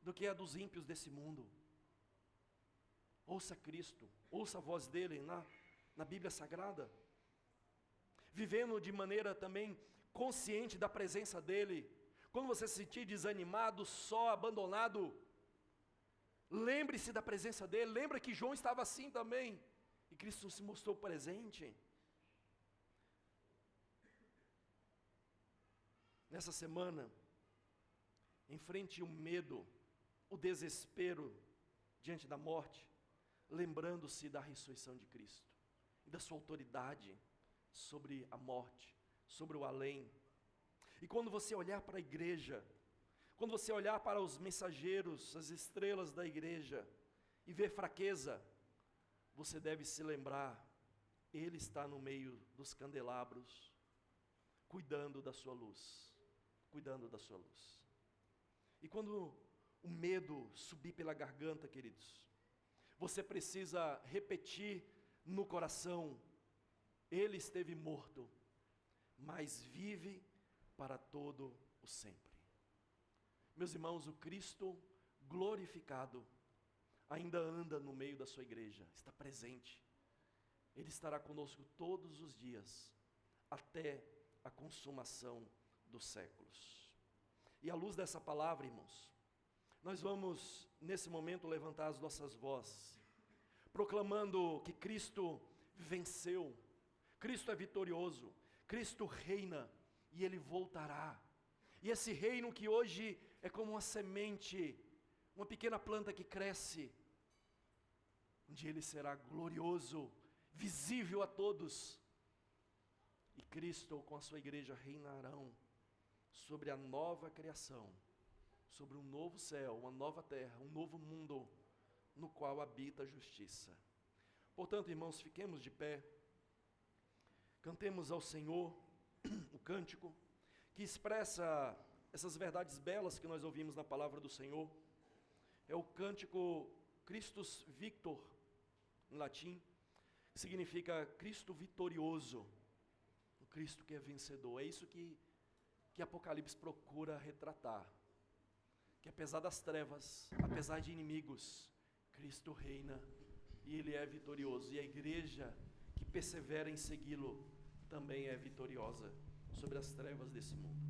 do que a dos ímpios desse mundo. Ouça Cristo, ouça a voz dele na Bíblia Sagrada. Vivendo de maneira também consciente da presença dele. Quando você se sentir desanimado, só, abandonado, lembre-se da presença dele. Lembra que João estava assim também, e Cristo se mostrou presente. Nessa semana, enfrente o medo, o desespero diante da morte, lembrando-se da ressurreição de Cristo e da sua autoridade sobre a morte, sobre o além. E quando você olhar para a igreja, quando você olhar para os mensageiros, as estrelas da igreja, e ver fraqueza, você deve se lembrar, ele está no meio dos candelabros, cuidando da sua luz, cuidando da sua luz. E quando o medo subir pela garganta, queridos, você precisa repetir no coração, ele esteve morto, mas vive para todo o sempre. Meus irmãos, o Cristo glorificado ainda anda no meio da sua igreja, está presente. Ele estará conosco todos os dias, até a consumação dos séculos. E à luz dessa palavra, irmãos, nós vamos nesse momento levantar as nossas vozes, proclamando que Cristo venceu, Cristo é vitorioso, Cristo reina e Ele voltará. E esse reino que hoje é como uma semente, uma pequena planta que cresce, um dia Ele será glorioso, visível a todos. E Cristo com a sua igreja reinarão sobre a nova criação, sobre um novo céu, uma nova terra, um novo mundo, no qual habita a justiça. Portanto, irmãos, fiquemos de pé, cantemos ao Senhor o cântico que expressa essas verdades belas que nós ouvimos na palavra do Senhor. É o cântico Christus Victor, em latim, que significa Cristo vitorioso, o Cristo que é vencedor. É isso que Apocalipse procura retratar, que apesar das trevas, apesar de inimigos, Cristo reina e Ele é vitorioso, e a igreja que persevera em segui-lo também é vitoriosa sobre as trevas desse mundo.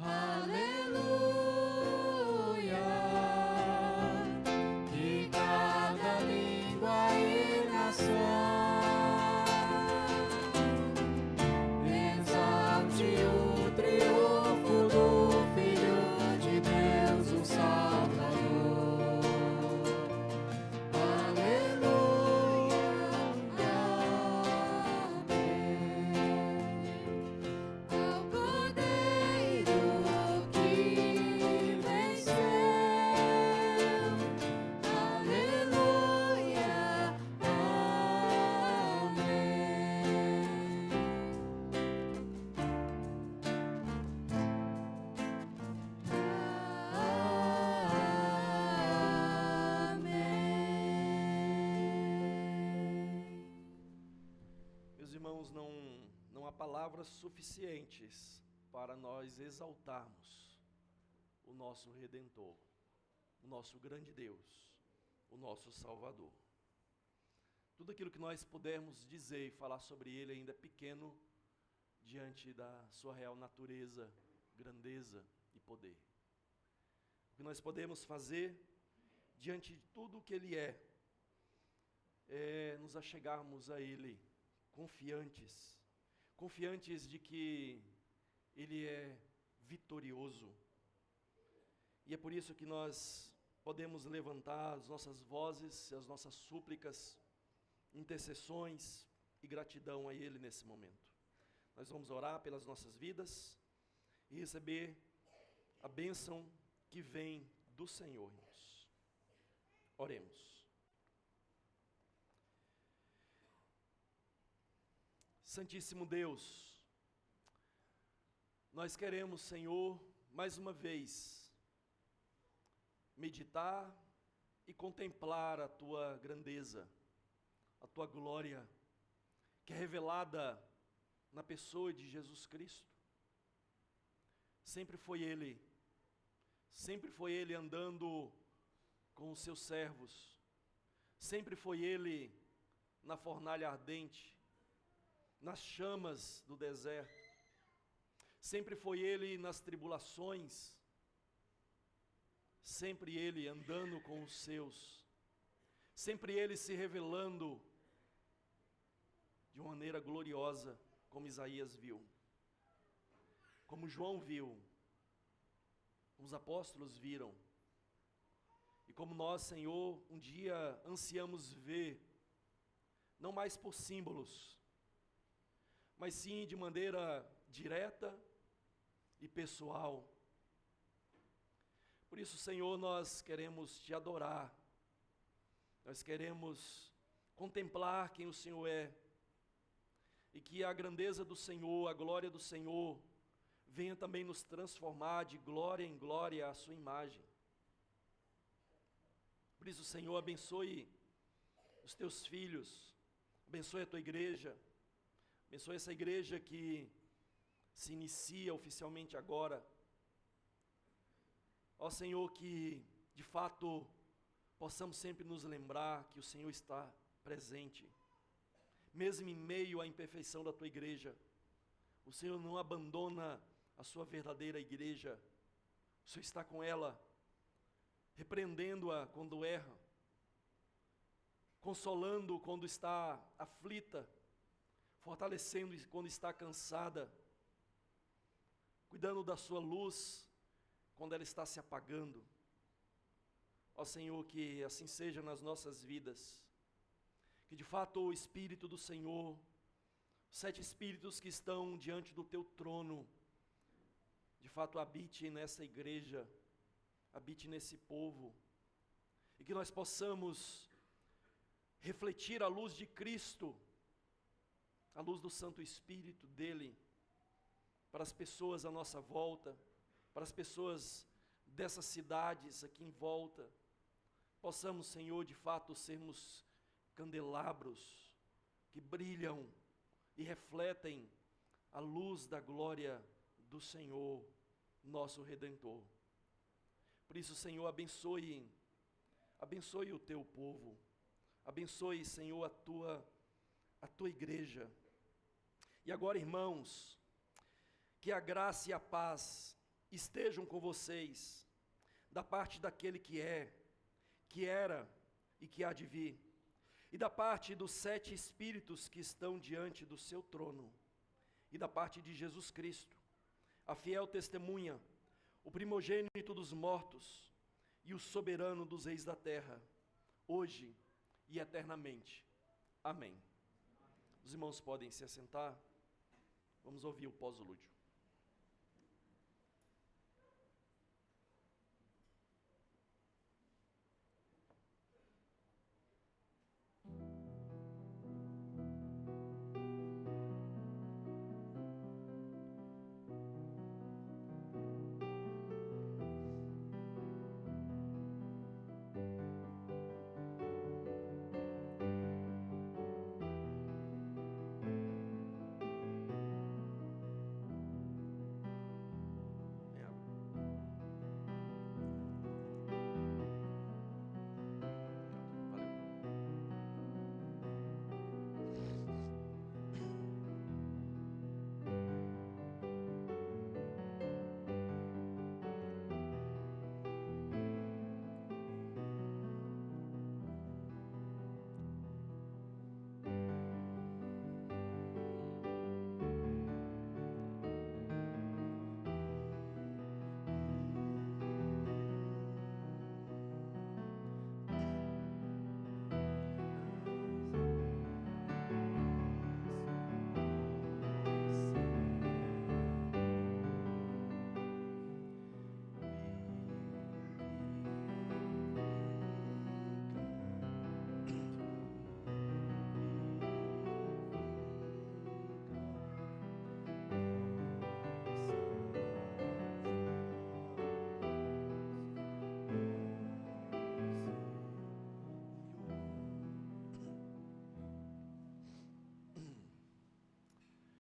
Aleluia, irmãos, não há palavras suficientes para nós exaltarmos o nosso Redentor, o nosso grande Deus, o nosso Salvador. Tudo aquilo que nós pudermos dizer e falar sobre Ele ainda é pequeno diante da sua real natureza, grandeza e poder. O que nós podemos fazer diante de tudo o que Ele é nos achegarmos a Ele confiantes de que Ele é vitorioso. E é por isso que nós podemos levantar as nossas vozes, as nossas súplicas, intercessões e gratidão a Ele nesse momento. Nós vamos orar pelas nossas vidas e receber a bênção que vem do Senhor, irmãos. Oremos. Santíssimo Deus, nós queremos, Senhor, mais uma vez, meditar e contemplar a Tua grandeza, a Tua glória, que é revelada na pessoa de Jesus Cristo. Sempre foi Ele andando com os seus servos, sempre foi Ele na fornalha ardente, nas chamas do deserto, sempre foi Ele nas tribulações, sempre Ele andando com os seus, sempre Ele se revelando de uma maneira gloriosa, como Isaías viu, como João viu, como os apóstolos viram, e como nós, Senhor, um dia ansiamos ver, não mais por símbolos, mas sim de maneira direta e pessoal. Por isso, Senhor, nós queremos Te adorar, nós queremos contemplar quem o Senhor é, e que a grandeza do Senhor, a glória do Senhor, venha também nos transformar de glória em glória à Sua imagem. Por isso, Senhor, abençoe os Teus filhos, abençoe a Tua igreja, abençoe essa igreja que se inicia oficialmente agora. Ó Senhor, que de fato possamos sempre nos lembrar que o Senhor está presente, mesmo em meio à imperfeição da Tua igreja. O Senhor não abandona a Sua verdadeira igreja, o Senhor está com ela, repreendendo-a quando erra, consolando quando está aflita, fortalecendo quando está cansada, cuidando da sua luz quando ela está se apagando. Ó Senhor, que assim seja nas nossas vidas, que de fato o Espírito do Senhor, os 7 Espíritos que estão diante do Teu trono, de fato habite nessa igreja, habite nesse povo, e que nós possamos refletir a luz de Cristo, a luz do Santo Espírito dEle, para as pessoas à nossa volta, para as pessoas dessas cidades aqui em volta, possamos, Senhor, de fato sermos candelabros que brilham e refletem a luz da glória do Senhor, nosso Redentor. Por isso, Senhor, abençoe o Teu povo, abençoe, Senhor, a Tua igreja. E agora, irmãos, que a graça e a paz estejam com vocês, da parte daquele que é, que era e que há de vir, e da parte dos 7 Espíritos que estão diante do Seu trono, e da parte de Jesus Cristo, a fiel testemunha, o primogênito dos mortos e o soberano dos reis da terra, hoje e eternamente. Amém. Os irmãos podem se assentar. Vamos ouvir o pós-lúdio.